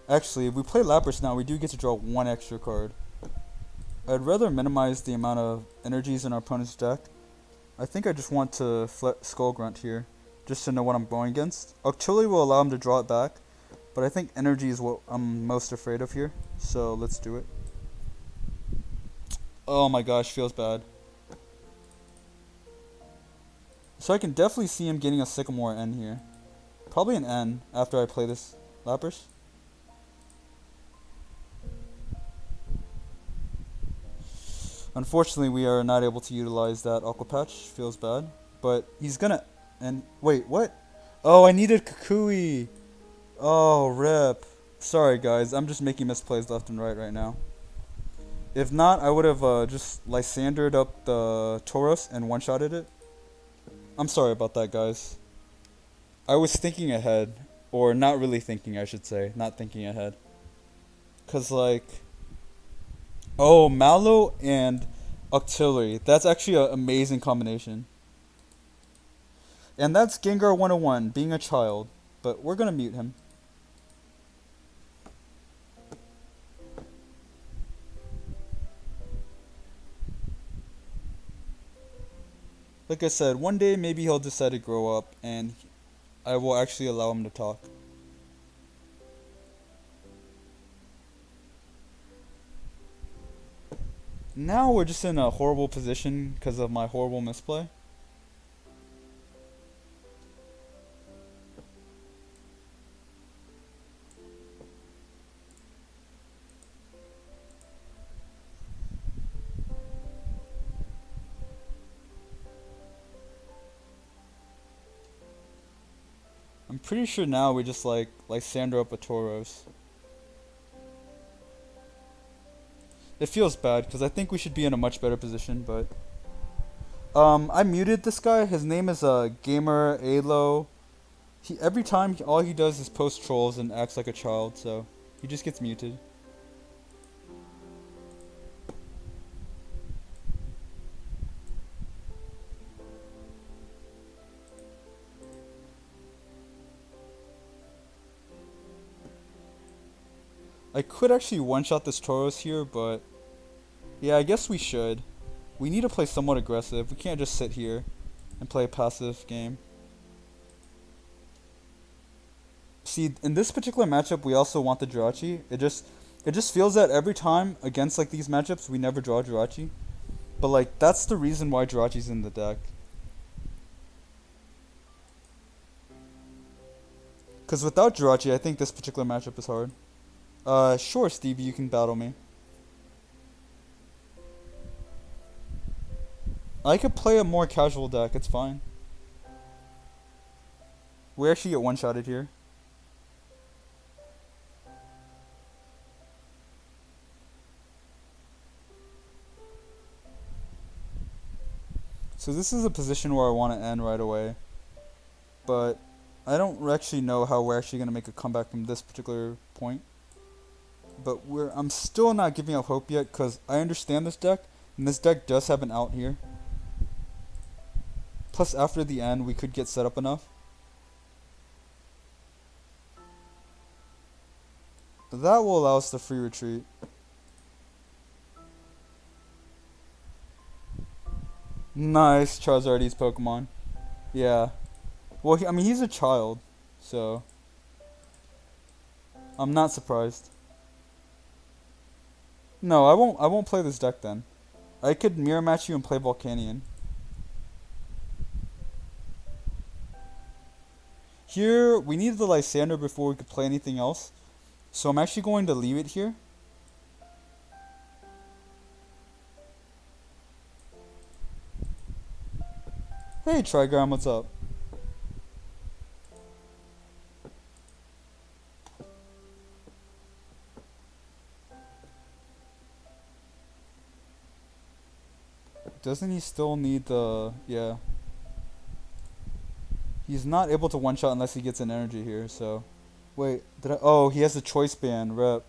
Actually, if we play Lapras now, we do get to draw one extra card. I'd rather minimize the amount of energies in our opponent's deck. I think I just want to Skull Grunt here, just to know what I'm going against. Octillery will allow him to draw it back, but I think energy is what I'm most afraid of here, so let's do it. Oh my gosh, feels bad. So I can definitely see him getting a Sycamore N here. Probably an N after I play this Lapras. Unfortunately, we are not able to utilize that Aqua Patch. Feels bad. But he's gonna... And wait, what? Oh, I needed Kukui. Oh, rip. Sorry, guys. I'm just making misplays left and right now. If not, I would have just Lysandered up the Tauros and one-shotted it. I'm sorry about that, guys. I was thinking ahead. Or not really thinking, I should say. Not thinking ahead. Because, like... Oh, Mallow and Octillery. That's actually an amazing combination. And that's Gengar 101, being a child. But we're going to mute him. Like I said, one day maybe he'll decide to grow up and I will actually allow him to talk. Now we're just in a horrible position because of my horrible misplay. I'm pretty sure now we just like Sandra up a Tauros. It feels bad because I think we should be in a much better position, but I muted this guy. His name is Gamer Alo. Every time all he does is post trolls and acts like a child, so he just gets muted. I could actually one-shot this Tauros here, but yeah, I guess we should. We need to play somewhat aggressive. We can't just sit here and play a passive game. See, in this particular matchup, we also want the Jirachi. It just feels that every time against like these matchups, we never draw Jirachi. But like that's the reason why Jirachi's in the deck. Because without Jirachi, I think this particular matchup is hard. Sure, Stevie, you can battle me. I could play a more casual deck, it's fine. We actually get one-shotted here. So this is a position where I want to end right away. But I don't actually know how we're actually going to make a comeback from this particular point. But I'm still not giving up hope yet because I understand this deck. And this deck does have an out here. Plus after the end we could get set up enough. That will allow us to free retreat. Nice, Charizard's Pokemon. Yeah. Well, I mean, he's a child, so I'm not surprised. No, I won't play this deck then. I could mirror match you and play Volcanion. Here, we needed the Lysander before we could play anything else. So I'm actually going to leave it here. Hey Trigram, what's up? Doesn't he still need the... yeah. He's not able to one-shot unless he gets an energy here, so... Wait, did I... oh, he has a choice band, rep.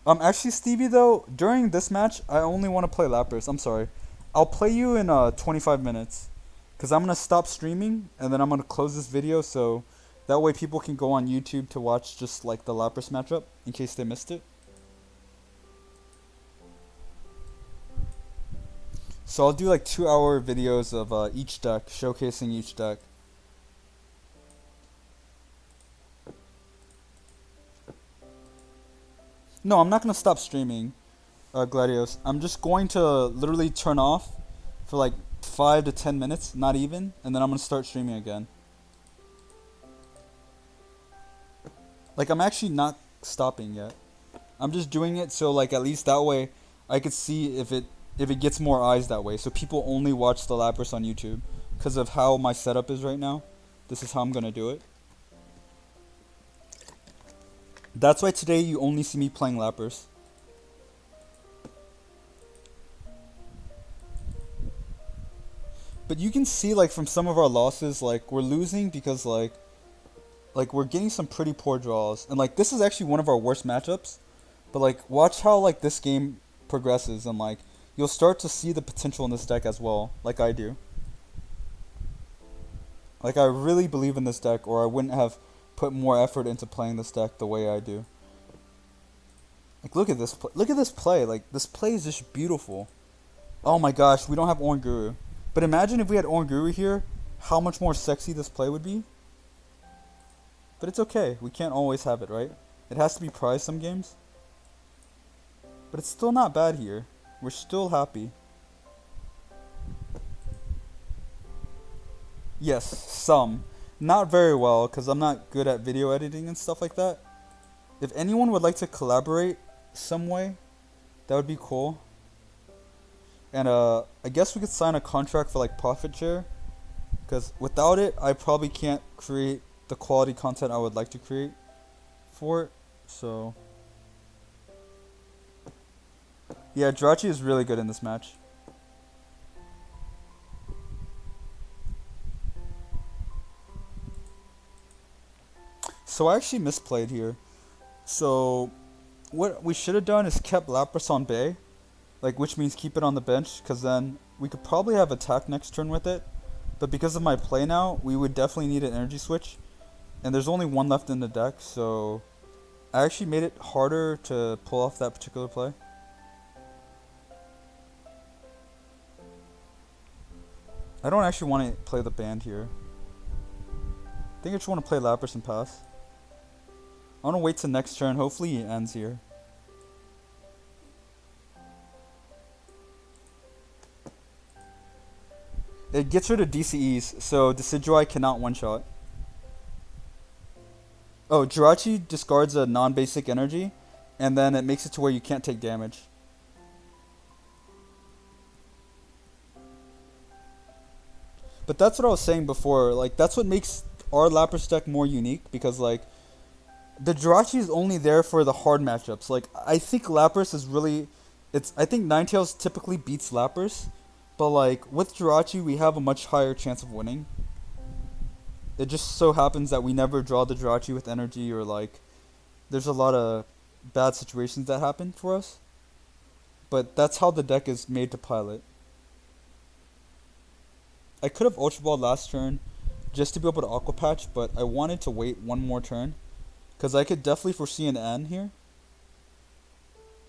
Actually, Stevie, though, during this match, I only want to play Lapras. I'm sorry. I'll play you in 25 minutes. Because I'm going to stop streaming and then I'm going to close this video so that way people can go on YouTube to watch just like the Lapras matchup in case they missed it. So I'll do like 2-hour videos of each deck, showcasing each deck. No, I'm not going to stop streaming, Gladios. I'm just going to literally turn off for like 5 to 10 minutes, not even, and then I'm going to start streaming again. Like, I'm actually not stopping yet. I'm just doing it so like at least that way I could see if it gets more eyes that way. So people only watch the Lapras on YouTube because of how my setup is right now. This is how I'm going to do it. That's why today you only see me playing Lapras. But you can see like from some of our losses, like we're losing because like we're getting some pretty poor draws. And like this is actually one of our worst matchups. But like watch how like this game progresses and like you'll start to see the potential in this deck as well, like I do. Like I really believe in this deck or I wouldn't have put more effort into playing this deck the way I do. Like look at this play. Like this play is just beautiful. Oh my gosh, we don't have Oranguru. But imagine if we had Oranguru here, how much more sexy this play would be. But it's okay. We can't always have it, right? It has to be prized some games. But it's still not bad here. We're still happy. Yes, some. Not very well, because I'm not good at video editing and stuff like that. If anyone would like to collaborate some way, that would be cool. And I guess we could sign a contract for like profit share. Because without it, I probably can't create the quality content I would like to create for it. So yeah, Jirachi is really good in this match. So I actually misplayed here. So what we should have done is kept Lapras on bay, like which means keep it on the bench, because then we could probably have attack next turn with it. But because of my play now, we would definitely need an energy switch, and there's only one left in the deck, so I actually made it harder to pull off that particular play. I don't actually want to play the band here. I think I just want to play Lapras and pass. I want to wait till next turn. Hopefully he ends here. It gets rid of DCEs, so Decidueye cannot one-shot. Oh, Jirachi discards a non-basic energy, and then it makes it to where you can't take damage. But that's what I was saying before. Like, that's what makes our Lapras deck more unique, because, like, the Jirachi is only there for the hard matchups. Like, I think Lapras is really... I think Ninetales typically beats Lapras, but, like, with Jirachi, we have a much higher chance of winning. It just so happens that we never draw the Jirachi with energy, or, like, there's a lot of bad situations that happen for us. But that's how the deck is made to pilot. I could have Ultra Ball last turn just to be able to Aqua Patch, but I wanted to wait one more turn, because I could definitely foresee an N here,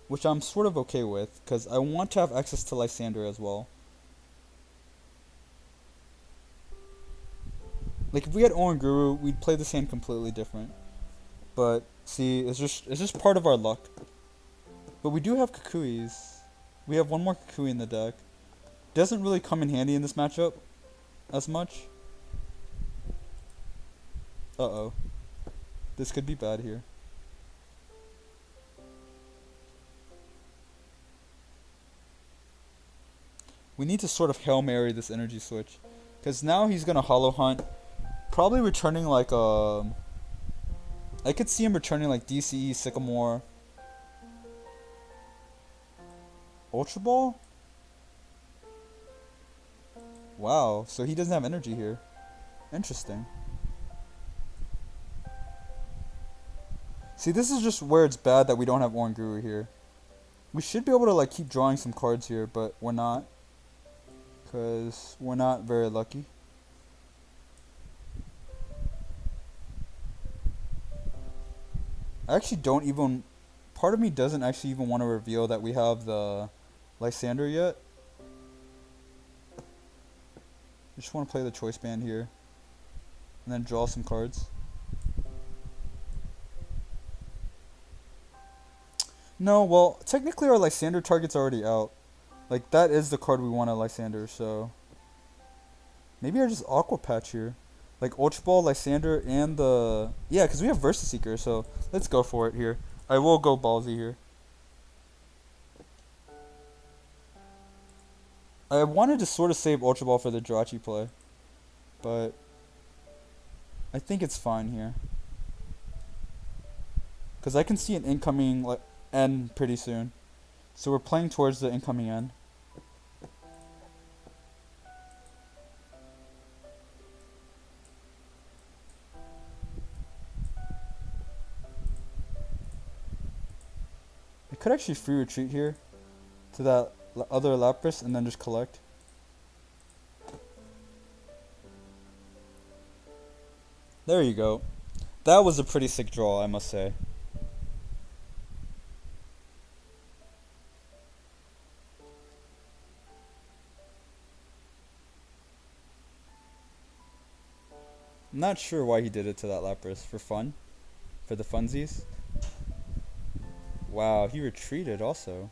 which I'm sort of okay with, because I want to have access to Lysander as well. Like, if we had Oranguru, we'd play this hand completely different. But, see, it's just part of our luck. But we do have Kukuis. We have one more Kukui in the deck. Doesn't really come in handy in this matchup as much. Uh-oh. This could be bad here. We need to sort of Hail Mary this energy switch, because now he's going to Hollow Hunt. Probably returning like I could see him returning like DCE, Sycamore. Ultra Ball? Wow, so he doesn't have energy here. Interesting. See, this is just where it's bad that we don't have Oranguru here. We should be able to like keep drawing some cards here, but we're not. Because we're not very lucky. I actually don't even... Part of me doesn't actually even want to reveal that we have the Lysander yet. I just want to play the choice band here. And then draw some cards. No, well, technically our Lysander target's already out. Like, that is the card we want at Lysander, so... Maybe I just Aqua Patch here. Like, Ultra Ball, Lysander, and the... Yeah, because we have Versus Seeker, so let's go for it here. I will go ballsy here. I wanted to sort of save Ultra Ball for the Jirachi play. But... I think it's fine here. Because I can see an incoming end pretty soon. So we're playing towards the incoming end. I could actually free retreat here to that other Lapras and then just collect. There you go. That was a pretty sick draw, I must say. I'm not sure why he did it to that Lapras. For fun? For the funsies? Wow, he retreated also.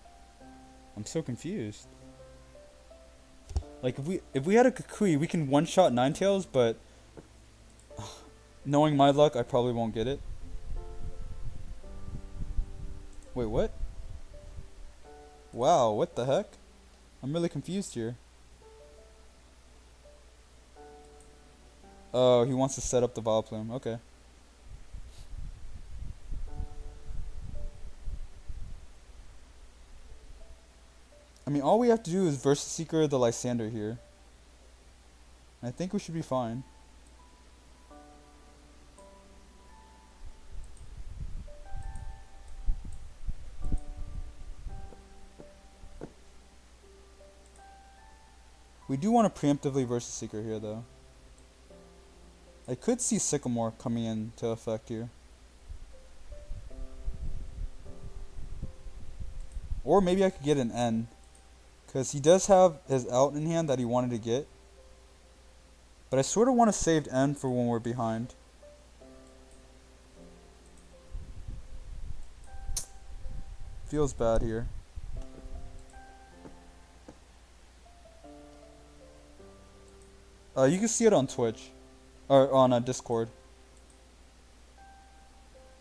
I'm so confused. Like, if we had a Kukui, we can one-shot Ninetales, but... knowing my luck, I probably won't get it. Wait, what? Wow, what the heck? I'm really confused here. Oh, he wants to set up the Vileplume. Okay. I mean, all we have to do is Versus Seeker the Lysander here. I think we should be fine. We do want to preemptively Versus Seeker here, though. I could see Sycamore coming into effect here. Or maybe I could get an N. Because he does have his out in hand that he wanted to get. But I sort of want to save N for when we're behind. Feels bad here. You can see it on Twitch. Or on Discord.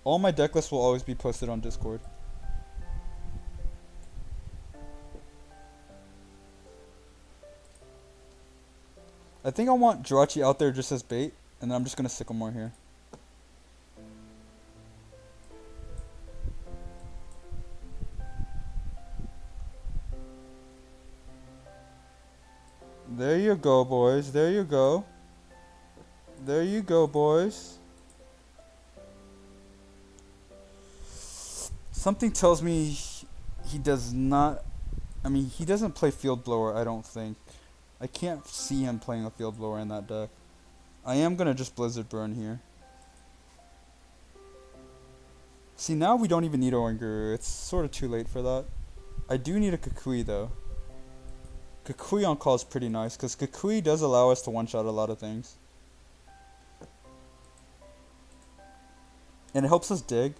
All my deck lists will always be posted on Discord. I think I want Jirachi out there just as bait, and then I'm just going to Sycamore here. There you go, boys. There you go. There you go, boys. Something tells me he does not... I mean, he doesn't play Field Blower, I don't think. I can't see him playing a Field Blower in that deck. I am going to just Blizzard Burn here. See, now we don't even need Oranguru. It's sort of too late for that. I do need a Kukui, though. Kukui on call is pretty nice, because Kukui does allow us to one-shot a lot of things. And it helps us dig.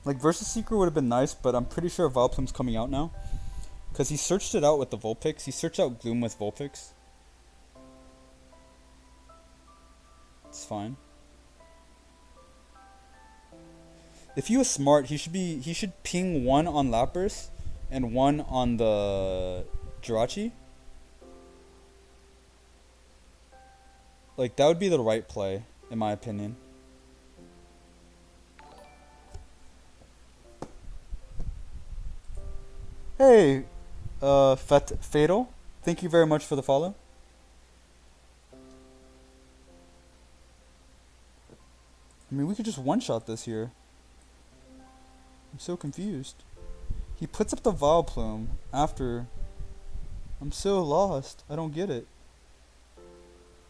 Like, Versus Seeker would have been nice, but I'm pretty sure Vileplume's coming out now. Because he searched it out with the Vulpix. He searched out Gloom with Vulpix. It's fine. If he was smart, he should ping 1 on Lapras and 1 on the Jirachi. Like, that would be the right play, in my opinion. Hey, Fatal, thank you very much for the follow. I mean, we could just one-shot this here. I'm so confused. He puts up the Vileplume after... I'm so lost. I don't get it.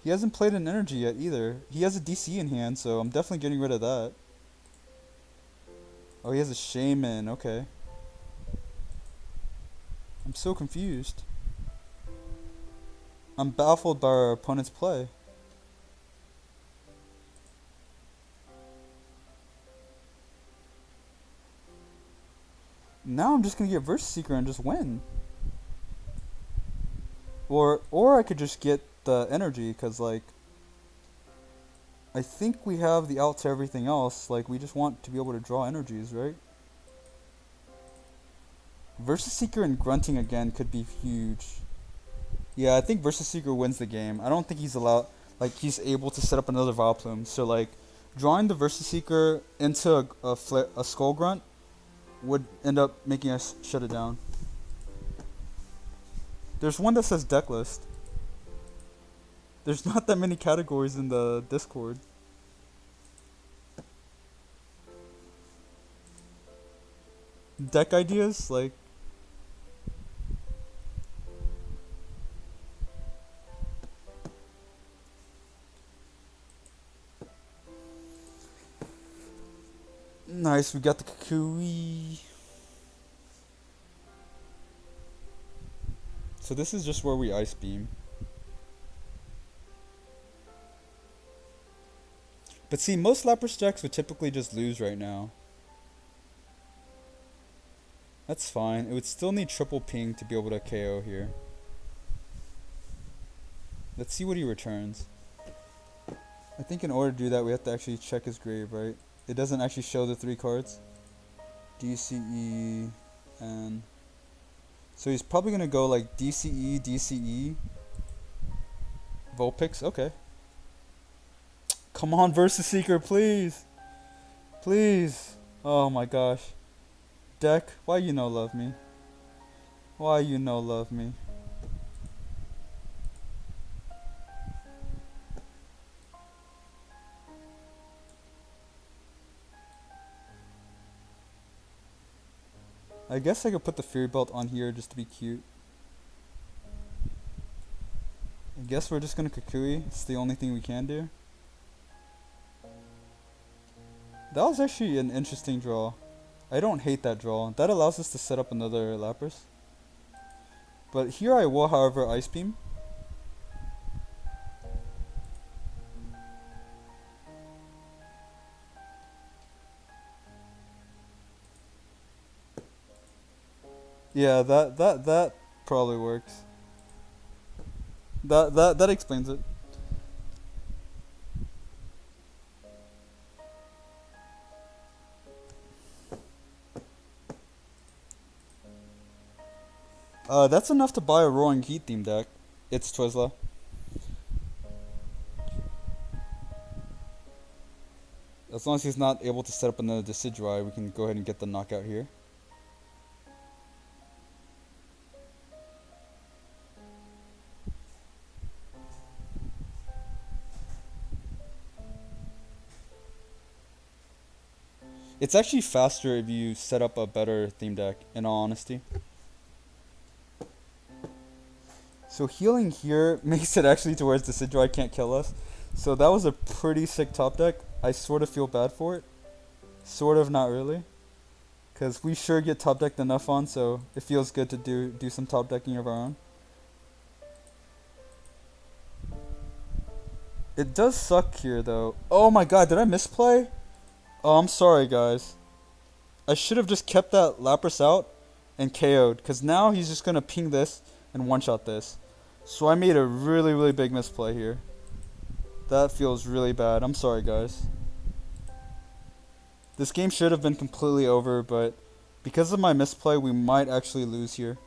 He hasn't played an energy yet either. He has a DC in hand, so I'm definitely getting rid of that. Oh, he has a shaman. Okay. I'm so confused. I'm baffled by our opponent's play. Now I'm just gonna get Versus Seeker and just win. Or I could just get the energy, cause like I think we have the out to everything else. Like we just want to be able to draw energies, right? Versus Seeker and Grunting again could be huge. Yeah, I think Versus Seeker wins the game. I don't think he's allowed, like he's able to set up another Vileplume. So like drawing the Versus Seeker into a Skull Grunt would end up making us shut it down. There's one that says deck list. There's not that many categories in the Discord. Deck ideas? Like... Nice, we got the Kukui. So this is just where we Ice Beam. But see, most Lapras decks would typically just lose right now. That's fine. It would still need triple ping to be able to KO here. Let's see what he returns. I think in order to do that, we have to actually check his grave, right? It doesn't actually show the 3 cards. DCE and... So he's probably going to go like DCE, DCE, Vulpix. Okay. Come on, Versus Seeker, please. Please. Oh my gosh. Deck, why you no love me? Why you no love me? I guess I could put the Fury Belt on here just to be cute. I guess we're just gonna Kukui. It's the only thing we can do. That was actually an interesting draw. I don't hate that draw. That allows us to set up another Lapras. But here I will, however, Ice Beam. Yeah, that probably works. That explains it. That's enough to buy a Roaring Heat theme deck. It's Twizzler. As long as he's not able to set up another Decidueye, we can go ahead and get the knockout here. It's actually faster if you set up a better theme deck, in all honesty. So healing here makes it actually to where Decidueye can't kill us. So that was a pretty sick top deck. I sort of feel bad for it. Sort of, not really. Because we sure get top decked enough on, so it feels good to do some top decking of our own. It does suck here though. Oh my god, did I misplay? Oh, I'm sorry guys. I should have just kept that Lapras out and KO'd. Because now he's just going to ping this and one-shot this. So I made a really, really big misplay here. That feels really bad. I'm sorry guys. This game should have been completely over, but because of my misplay, we might actually lose here.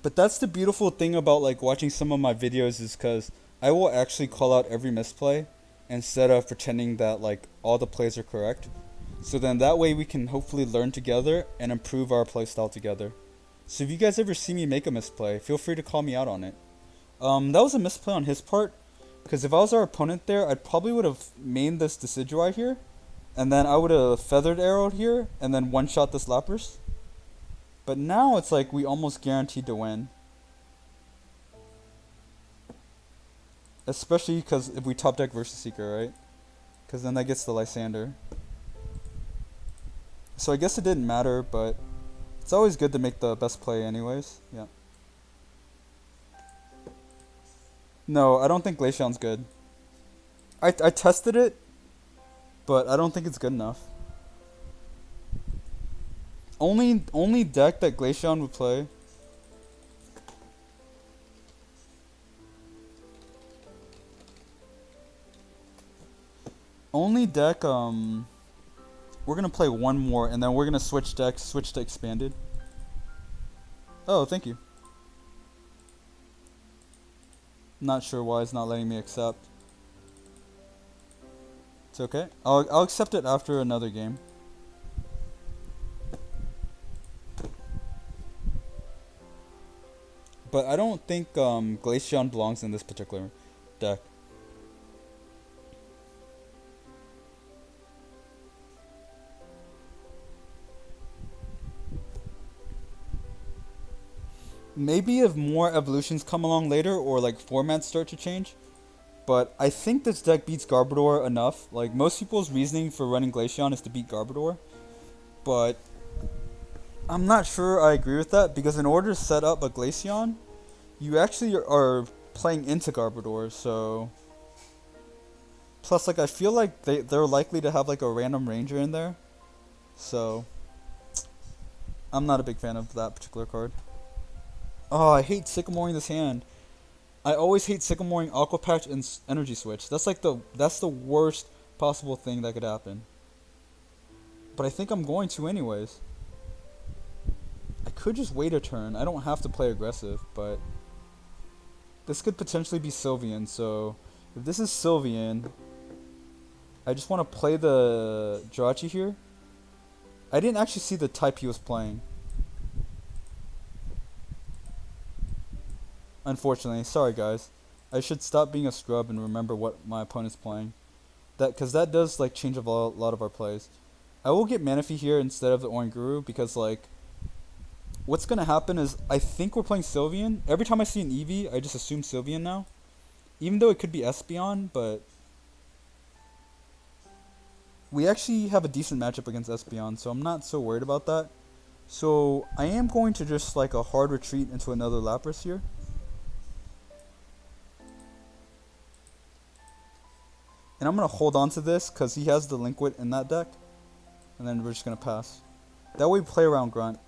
But that's the beautiful thing about like watching some of my videos is because I will actually call out every misplay instead of pretending that like all the plays are correct. So then that way we can hopefully learn together and improve our playstyle together. So if you guys ever see me make a misplay, feel free to call me out on it. That was a misplay on his part, Because if I was our opponent there, I probably would have mained this Decidueye here. And then I would have Feathered Arrowed here. And then one-shot this Lapras. But now it's like we almost guaranteed to win. Especially because if we top deck Versus Seeker, right? Because then that gets the Lysander. So I guess it didn't matter, but it's always good to make the best play anyways. Yeah. No, I don't think Glaceon's good. I tested it, but I don't think it's good enough. Only deck that Glaceon would play. Only deck, we're gonna play one more, and then we're gonna switch decks, switch to Expanded. Oh, thank you. Not sure why it's not letting me accept. It's okay. I'll accept it after another game. But I don't think Glaceon belongs in this particular deck. Maybe if more evolutions come along later or like formats start to change. But I think this deck beats Garbodor enough. Like most people's reasoning for running Glaceon is to beat Garbodor. But I'm not sure I agree with that because in order to set up a Glaceon, you actually are playing into Garbodor, so plus like I feel like they're likely to have like a random ranger in there. So I'm not a big fan of that particular card. Oh, I hate Sycamoring this hand. I always hate Sycamoring Aqua Patch and Energy Switch. That's like that's the worst possible thing that could happen. But I think I'm going to anyways. I could just wait a turn. I don't have to play aggressive, but this could potentially be Sylveon, so if this is Sylveon, I just want to play the Jirachi here. I didn't actually see the type he was playing. Unfortunately, sorry guys. I should stop being a scrub and remember what my opponent's playing. Because that does like change a lot of our plays. I will get Manaphy here instead of the Oranguru because like what's gonna happen is I think we're playing Sylveon. Every time I see an Eevee, I just assume Sylveon now. Even though it could be Espeon, but we actually have a decent matchup against Espeon, so I'm not so worried about that. So I am going to just like a hard retreat into another Lapras here. And I'm going to hold on to this because he has the Linkwit in that deck. And then we're just going to pass. That way we play around Grunt.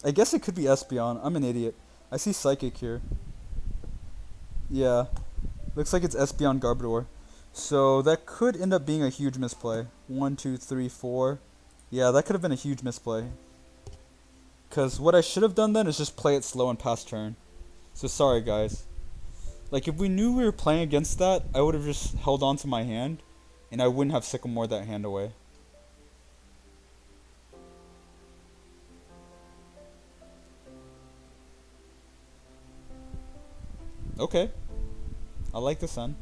I guess it could be Espeon. I'm an idiot. I see Psychic here. Yeah. Looks like it's Espeon Garbodor. So that could end up being a huge misplay. 1, 2, 3, 4. Yeah, that could have been a huge misplay. Because what I should have done then is just play it slow and pass turn. So sorry guys. Like if we knew we were playing against that, I would have just held on to my hand. And I wouldn't have Sycamored that hand away. Okay. I like the sun.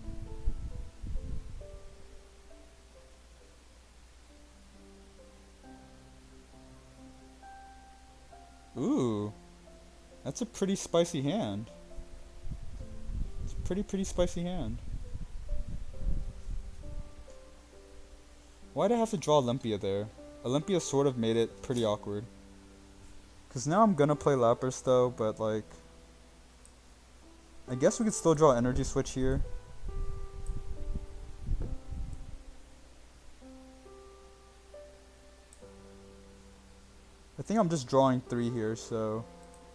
Ooh. That's a pretty spicy hand. It's a pretty spicy hand. Why'd I have to draw Olympia there? Olympia sort of made it pretty awkward. Because now I'm gonna play Lapras though, but like I guess we could still draw Energy Switch here. I think I'm just drawing 3 here, so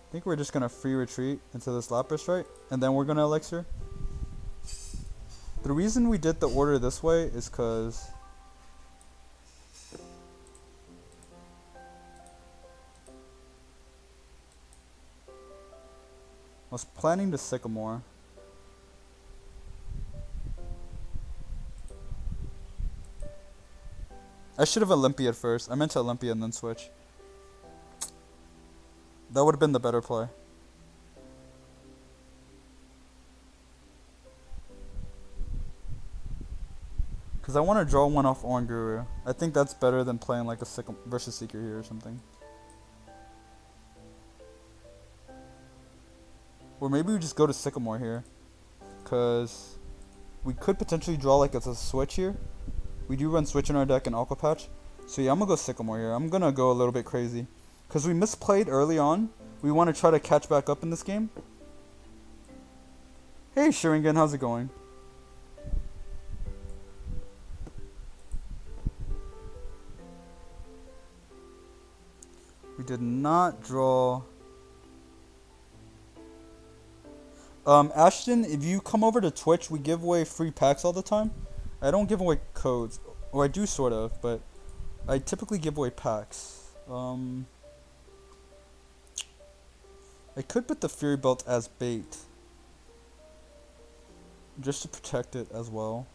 I think we're just gonna free retreat into this Lapras, right? And then we're gonna Elixir. The reason we did the order this way is because I was planning to Sycamore. I should have Olympiad first. I meant to Olympia and then switch. That would have been the better play. Because I want to draw one off Oranguru. I think that's better than playing like a versus Seeker here or something. Or maybe we just go to Sycamore here. Because we could potentially draw like as a switch here. We do run switch in our deck and Aqua Patch. So yeah, I'm going to go Sycamore here. I'm going to go a little bit crazy. Because we misplayed early on. We want to try to catch back up in this game. Hey Sharingan, how's it going? We did not draw... Ashton, if you come over to Twitch, we give away free packs all the time. I don't give away codes. Or I do sort of, but I typically give away packs. I could put the Fury Belt as bait. Just to protect it as well.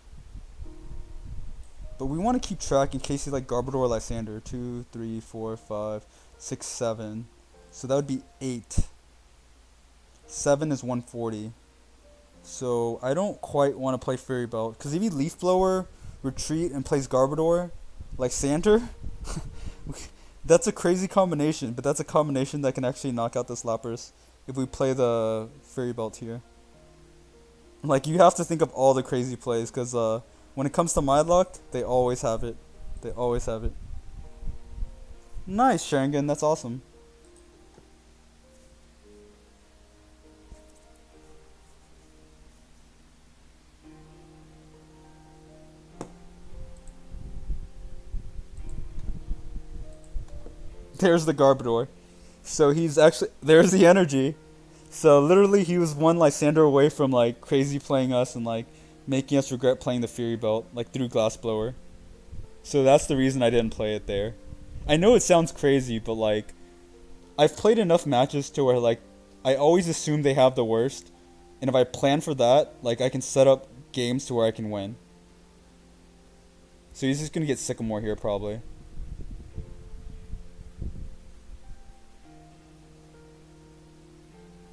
But we want to keep track in case he's like Garbodor or Lysander. 2, 3, 4, 5, 6, 7. So that would be 8. 7 is 140. So I don't quite want to play Fury Belt. Because if he Leaf Blower, Retreat, and plays Garbodor, like Sander, that's a crazy combination. But that's a combination that can actually knock out this Lapras if we play the Fury Belt here. Like, you have to think of all the crazy plays. Because when it comes to my luck, they always have it. They always have it. Nice, Sharingan. That's awesome. There's the Garbodor. So he's actually... There's the energy. So literally he was one Lysander away from like crazy playing us and like making us regret playing the Fury Belt like through Glassblower. So that's the reason I didn't play it there. I know it sounds crazy, but like I've played enough matches to where like I always assume they have the worst. And if I plan for that, like I can set up games to where I can win. So he's just going to get Sycamore here probably.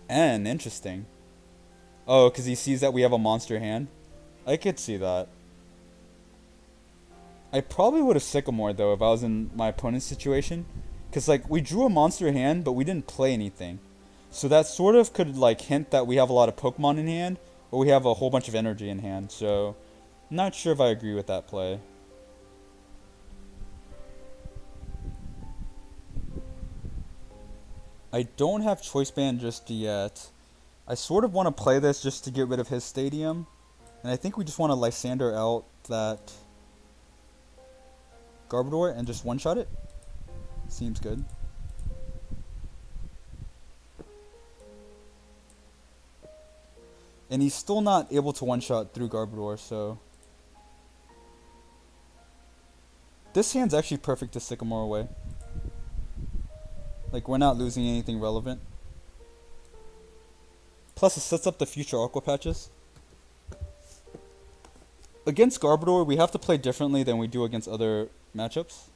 And interesting. Oh, because he sees that we have a monster hand. I could see that. I probably would have Sycamore though if I was in my opponent's situation. Because like we drew a monster hand, but we didn't play anything. So that sort of could like hint that we have a lot of Pokemon in hand, or we have a whole bunch of energy in hand. So I'm not sure if I agree with that play. I don't have Choice Band just yet. I sort of want to play this just to get rid of his stadium. And I think we just want to Lysander out that Garbodor and just one-shot it. Seems good. And he's still not able to one-shot through Garbodor, so... This hand's actually perfect to Sycamore away. Like, we're not losing anything relevant. Plus, it sets up the future Aqua Patches. Against Garbodor, we have to play differently than we do against other matchups.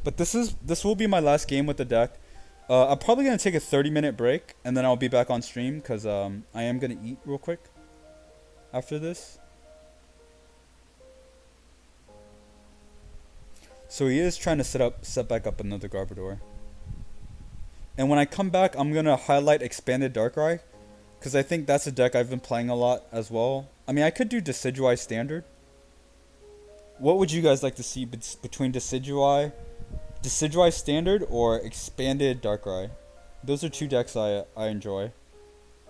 But this will be my last game with the deck. I'm probably going to take a 30-minute break, and then I'll be back on stream, because I am going to eat real quick after this. So he is trying to set back up another Garbodor. And when I come back, I'm going to highlight Expanded Darkrai, because I think that's a deck I've been playing a lot as well. I mean, I could do Decidueye Standard. What would you guys like to see between Decidueye Standard, or Expanded Darkrai? Those are two decks I enjoy,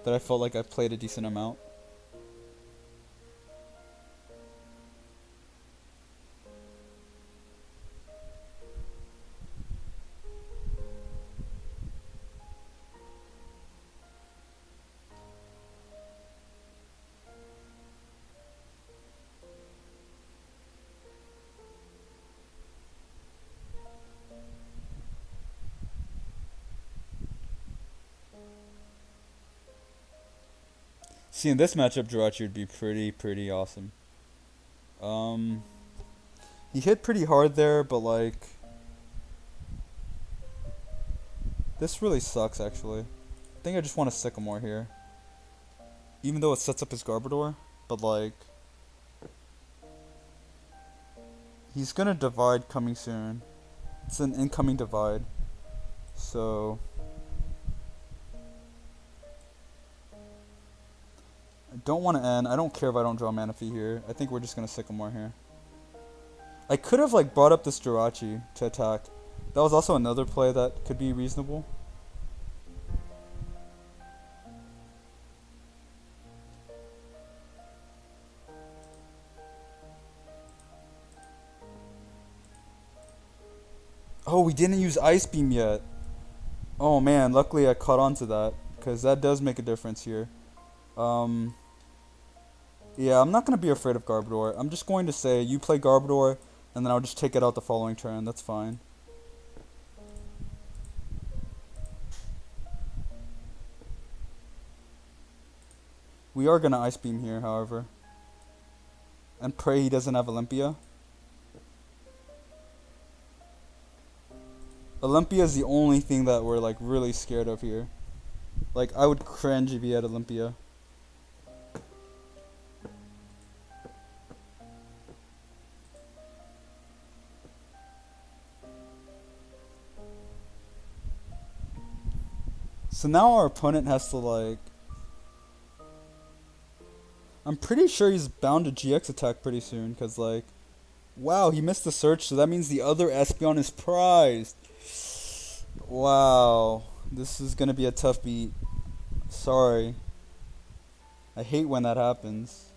that I felt like I've played a decent amount. Seeing this matchup, Jirachi would be pretty awesome. He hit pretty hard there, but like... This really sucks, actually. I think I just want a Sycamore here. Even though it sets up his Garbodor, but like... He's gonna divide coming soon. It's an incoming divide. So... I don't want to end. I don't care if I don't draw Manaphy here. I think we're just gonna Sycamore here. I could have like brought up this Jirachi to attack. That was also another play that could be reasonable. Oh, we didn't use Ice Beam yet. Oh man, luckily I caught on to that, because that does make a difference here. Yeah, I'm not going to be afraid of Garbodor. I'm just going to say, you play Garbodor, and then I'll just take it out the following turn. That's fine. We are going to Ice Beam here, however. And pray he doesn't have Olympia. Olympia is the only thing that we're like really scared of here. Like, I would cringe if he had Olympia. So now our opponent has to like... I'm pretty sure he's bound to GX attack pretty soon, because like... Wow, he missed the search, so that means the other Espeon is prized. Wow, this is gonna be a tough beat. Sorry. I hate when that happens.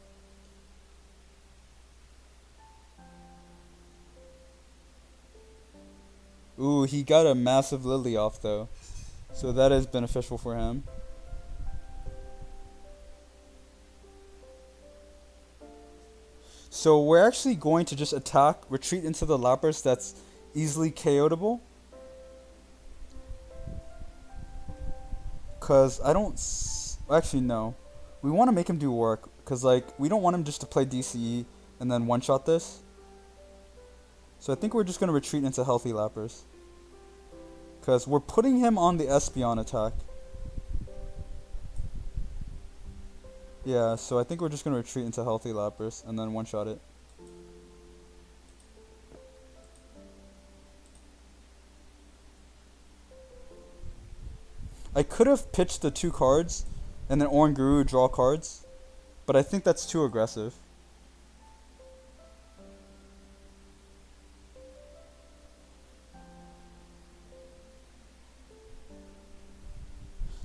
Ooh, he got a massive Lily off though. So that is beneficial for him. So we're actually going to just attack, retreat into the Lapras that's easily KO'able. Because I don't... Actually, no. We want to make him do work. Because, like, we don't want him just to play DCE and then one-shot this. So I think we're just going to retreat into healthy Lapras. Because we're putting him on the Espeon attack. Yeah, so I think we're just going to retreat into healthy Lapras and then one-shot it. I could have pitched the 2 cards and then Oranguru draw cards, but I think that's too aggressive.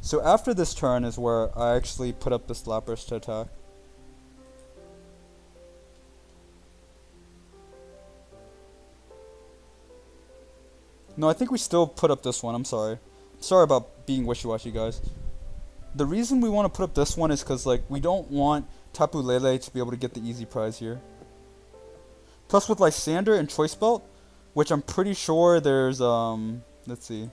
So after this turn is where I actually put up this Lapras to attack. No, I think we still put up this one. I'm sorry. Sorry about being wishy-washy, guys. The reason we want to put up this one is because like we don't want Tapu Lele to be able to get the easy prize here. Plus with Lysander and Choice Belt, which I'm pretty sure there's let's see.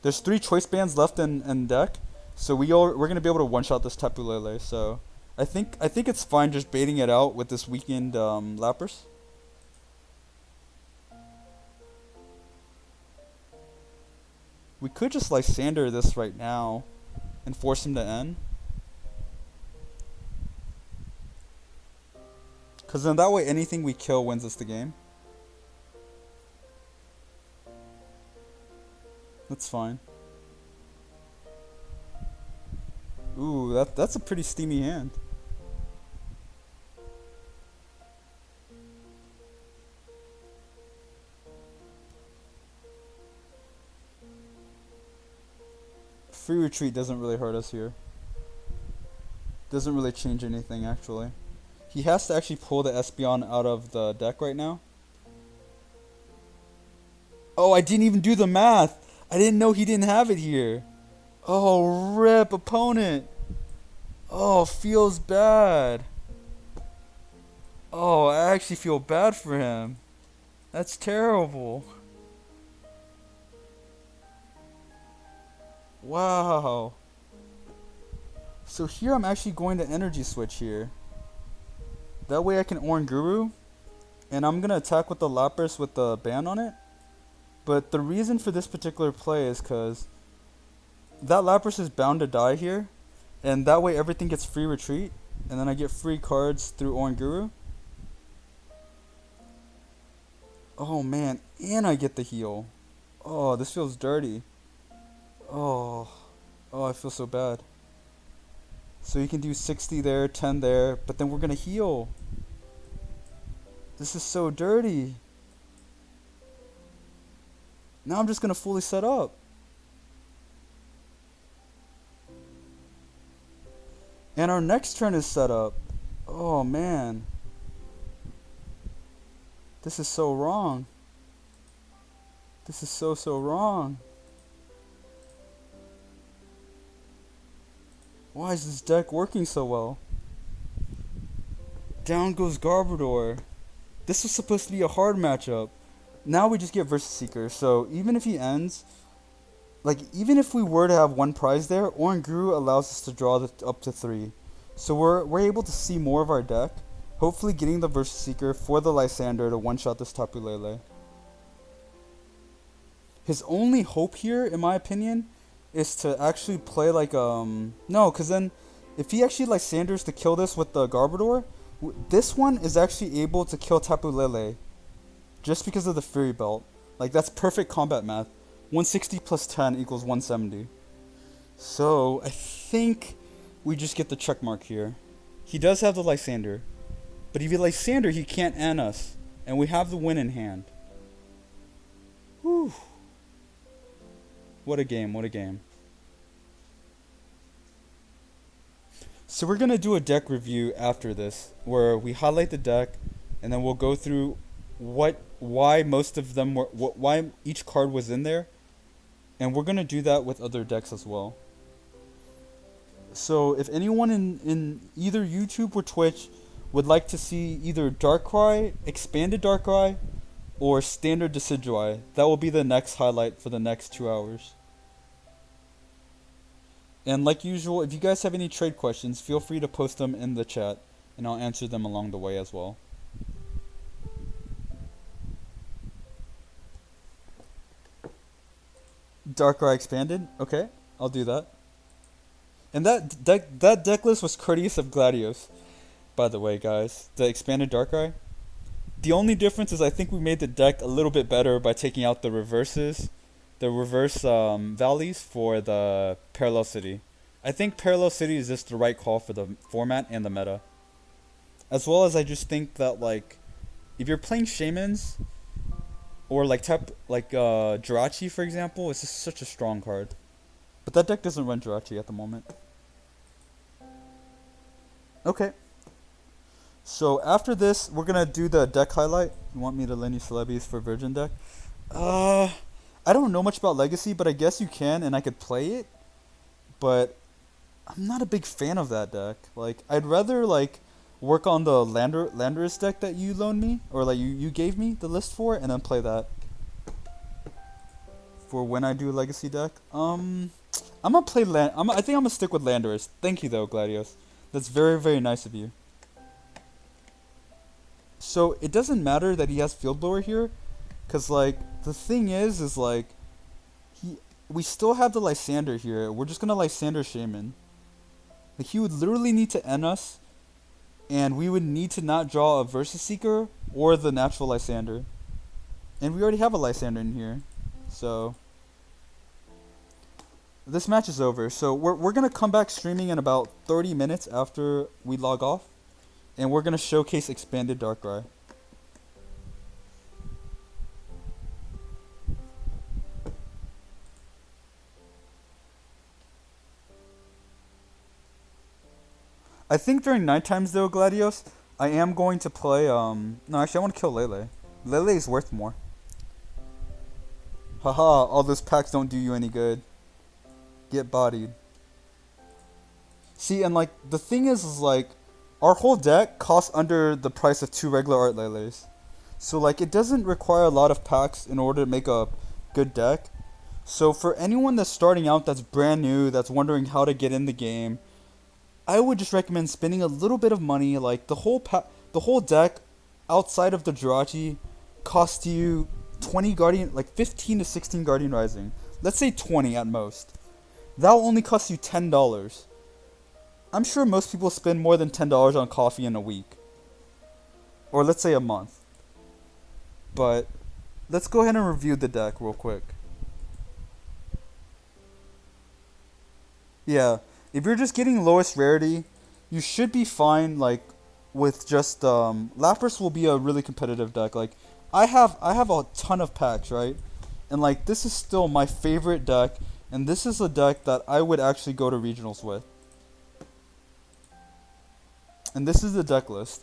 There's 3 choice bands left in deck, so we're gonna be able to one-shot this Tapu Lele. So I think it's fine just baiting it out with this weakened Lapras. We could just Lysander this right now and force him to end. Because then that way anything we kill wins us the game. That's fine. Ooh, that's a pretty steamy hand. Free retreat doesn't really hurt us here. Doesn't really change anything actually. He has to actually pull the Espeon out of the deck right now. Oh, I didn't even do the math. I didn't know he didn't have it here. Oh, rip opponent. Oh, feels bad. Oh, I actually feel bad for him. That's terrible. Wow. So here I'm actually going to energy switch here. That way I can Oranguru And I'm gonna attack with the Lapras with the ban on it. But the reason for this particular play is because that Lapras is bound to die here. And that way everything gets free retreat. And then I get free cards through Oranguru. Oh man, and I get the heal. Oh, this feels dirty. Oh, I feel so bad. So you can do 60 there, 10 there, but then we're gonna heal. This is so dirty. Now I'm just gonna fully set up. And our next turn is set up. Oh man. This is so wrong. This is so wrong. Why is this deck working so well? Down goes Garbodor. This was supposed to be a hard matchup. Now we just get Versus Seeker. So even if he ends, like even if we were to have one prize there, Oranguru allows us to draw up to 3. So we're able to see more of our deck. Hopefully getting the Versus Seeker for the Lysander to one-shot this Tapu Lele. His only hope here, in my opinion, is to actually play like no, because then if he actually Lysanders to kill this with the Garbodor, this one is actually able to kill Tapu Lele just because of the Fury Belt. Like that's perfect combat math. 160 plus 10 equals 170. So I think we just get the check mark here. He does have the Lysander, but if he Lysander, he can't end us, and we have the win in hand. Whew. What a game, what a game. So we're going to do a deck review after this, where we highlight the deck, and then we'll go through why most of them were, why each card was in there, and we're going to do that with other decks as well. So if anyone in either YouTube or Twitch would like to see either Darkrai, Expanded Darkrai, or Standard Decidueye, that will be the next highlight for the next 2 hours. And like usual, if you guys have any trade questions, feel free to post them in the chat, and I'll answer them along the way as well. Darkrai Expanded? Okay, I'll do that. And that deck list was courteous of Gladios, by the way, guys. The Expanded Darkrai. The only difference is I think we made the deck a little bit better by taking out the reverses, the reverse valleys for the Parallel City. I think Parallel City is just the right call for the format and the meta. As well as I just think that like, if you're playing Shamans, or like Jirachi for example, it's just such a strong card. But that deck doesn't run Jirachi at the moment. Okay. So after this, we're gonna do the deck highlight. You want me to lend you Celebes for Virgin deck? I don't know much about Legacy, but I guess you can, and I could play it. But I'm not a big fan of that deck. Like, I'd rather like work on the Landorus deck that you loaned me, or like you gave me the list for, and then play that for when I do a Legacy deck. I'm gonna play I think I'm gonna stick with Landorus. Thank you though, Gladios. That's very, very nice of you. So it doesn't matter that he has Field Blower here, cause like the thing is like we still have the Lysander here. We're just gonna Lysander Shaman. Like he would literally need to end us, and we would need to not draw a Versus Seeker or the natural Lysander, and we already have a Lysander in here, so this match is over. So we're gonna come back streaming in about 30 minutes after we log off. And we're going to showcase Expanded Darkrai. I think during night times though, Gladios, I am going to play, no actually I want to kill Lele. Lele is worth more. Haha, all those packs don't do you any good. Get bodied. See, and like, the thing is like, our whole deck costs under the price of 2 regular Art Leles. So like it doesn't require a lot of packs in order to make a good deck. So for anyone that's starting out, that's brand new, that's wondering how to get in the game, I would just recommend spending a little bit of money. Like the whole deck outside of the Jirachi cost you 20 Guardian, like 15 to 16 Guardian Rising. Let's say 20 at most. That'll only cost you $10. I'm sure most people spend more than $10 on coffee in a week. Or let's say a month. But let's go ahead and review the deck real quick. Yeah, if you're just getting lowest rarity, you should be fine. Like with just Lapras will be a really competitive deck. Like I have a ton of packs, right? And like this is still my favorite deck, and this is a deck that I would actually go to regionals with. And this is the deck list.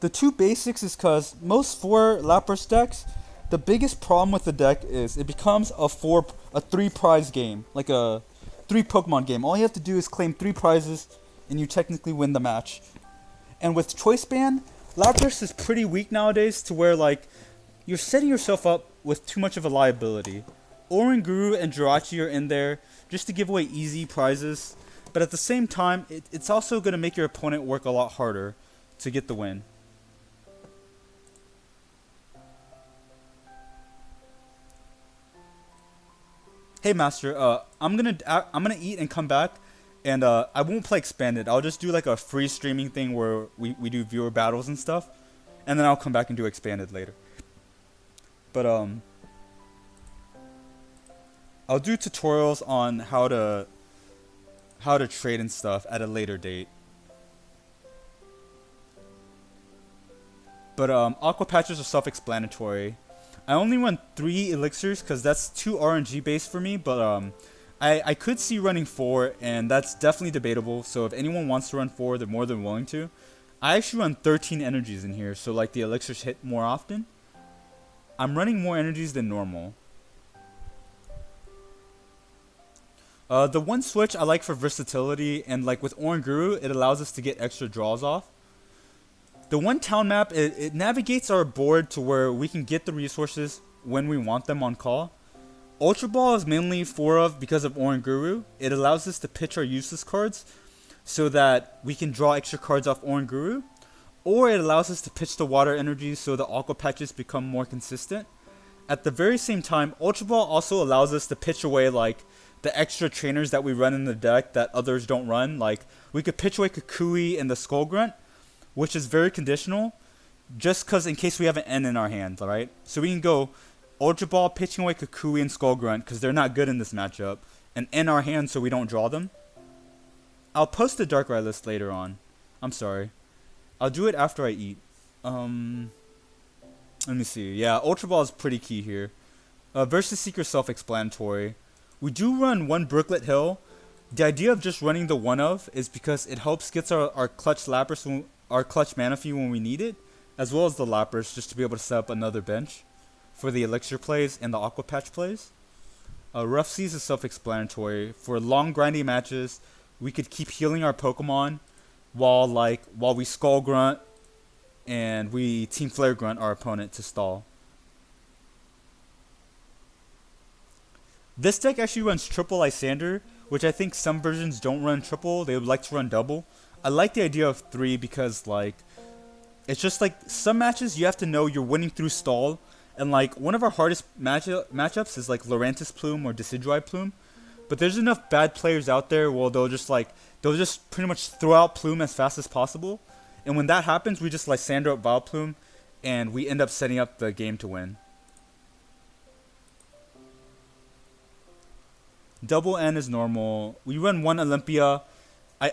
The two basics is because most 4 Lapras decks, the biggest problem with the deck is it becomes a 3 prize game, like a 3 Pokemon game. All you have to do is claim 3 prizes, and you technically win the match. And with Choice Band, Lapras is pretty weak nowadays to where like you're setting yourself up with too much of a liability. Oranguru and Jirachi are in there just to give away easy prizes, but at the same time, it's also going to make your opponent work a lot harder to get the win. Hey Master, I'm gonna eat and come back, and I won't play expanded. I'll just do like a free streaming thing where we do viewer battles and stuff, and then I'll come back and do expanded later. But I'll do tutorials on how to trade and stuff at a later date. But aqua patches are self-explanatory. I only run 3 elixirs because that's too RNG based for me, but I could see running 4, and that's definitely debatable. So if anyone wants to run 4, they're more than willing to. I actually run 13 energies in here, so like the elixirs hit more often. I'm running more energies than normal. The one switch I like for versatility, and like with Oranguru, it allows us to get extra draws off. The one town map, it navigates our board to where we can get the resources when we want them on call. Ultra Ball is mainly because of Oranguru. It allows us to pitch our useless cards so that we can draw extra cards off Oranguru. Or it allows us to pitch the water energy so the aqua patches become more consistent. At the very same time, Ultra Ball also allows us to pitch away like the extra trainers that we run in the deck that others don't run. Like we could pitch away Kukui and the Skull Grunt, which is very conditional, just because in case we have an N in our hand, right? So we can go Ultra Ball, pitching away Kukui and Skull Grunt, because they're not good in this matchup, and N our hand so we don't draw them. I'll post the Darkrai list later on. I'm sorry. I'll do it after I eat. Let me see. Yeah, Ultra Ball is pretty key here. Versus Seeker self-explanatory. We do run 1 Brooklet Hill. The idea of just running the one of is because it helps get our clutch Lapras, our clutch Manaphy when we need it, as well as the Lapras, just to be able to set up another bench for the Elixir plays and the Aqua Patch plays. Rough Seas is self-explanatory. For long grindy matches, we could keep healing our Pokemon while we Skull Grunt and we Team Flare Grunt our opponent to stall. This deck actually runs triple Lysander, which I think some versions don't run triple. They would like to run double. I like the idea of 3 because like it's just like some matches you have to know you're winning through stall, and like one of our hardest matchups is like Lurantis Plume or Decidueye Plume. But there's enough bad players out there where they'll just pretty much throw out Plume as fast as possible. And when that happens, we just Lysander up Vileplume, and we end up setting up the game to win. Double N is normal. We run 1 Olympia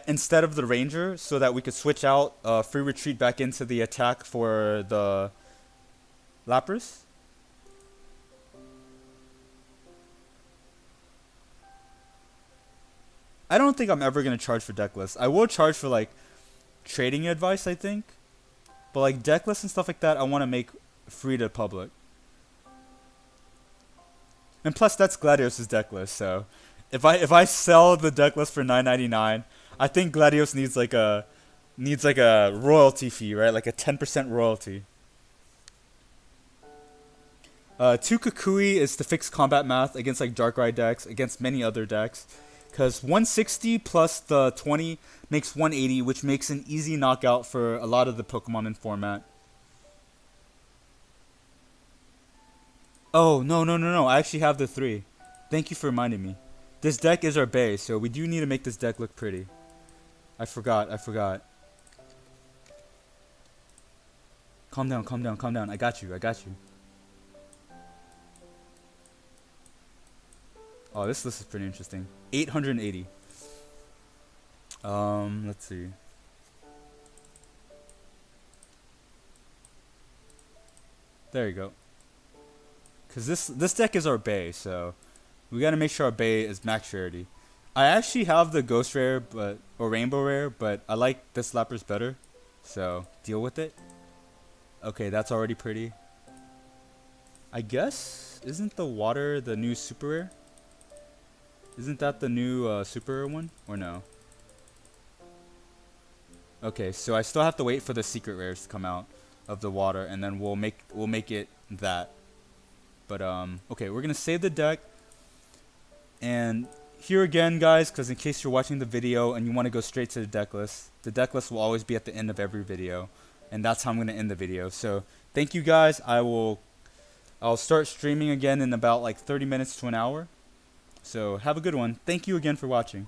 instead of the Ranger so that we could switch out free retreat back into the attack for the Lapras. I don't think I'm ever going to charge for deck lists. I will charge for like trading advice, I think. But like deck lists and stuff like that, I want to make free to public. And plus, that's Gladios' deck list. So, if I sell the deck list for $9.99, I think Gladios needs like a royalty fee, right? Like a 10% royalty. 2 Kukui is to fix combat math against like Darkrai decks, against many other decks. Because 160 plus the 20 makes 180, which makes an easy knockout for a lot of the Pokemon in format. Oh, no, no, no, no. I actually have the 3. Thank you for reminding me. This deck is our base, so we do need to make this deck look pretty. I forgot. Calm down, calm down, calm down. I got you, I got you. Oh, this list is pretty interesting. 880. Let's see. There you go. Cause this deck is our Bay, so we gotta make sure our Bay is max rarity. I actually have the Ghost Rare, or Rainbow Rare, but I like this Lapras better, so deal with it. Okay, that's already pretty. I guess isn't the water the new super rare? Isn't that the new super rare one, or no? Okay, so I still have to wait for the secret rares to come out of the water, and then we'll make it that. But okay, we're gonna save the deck, and here again, guys, because in case you're watching the video and you want to go straight to the deck list will always be at the end of every video, and that's how I'm gonna end the video. So thank you guys. I'll start streaming again in about like 30 minutes to an hour. So have a good one. Thank you again for watching.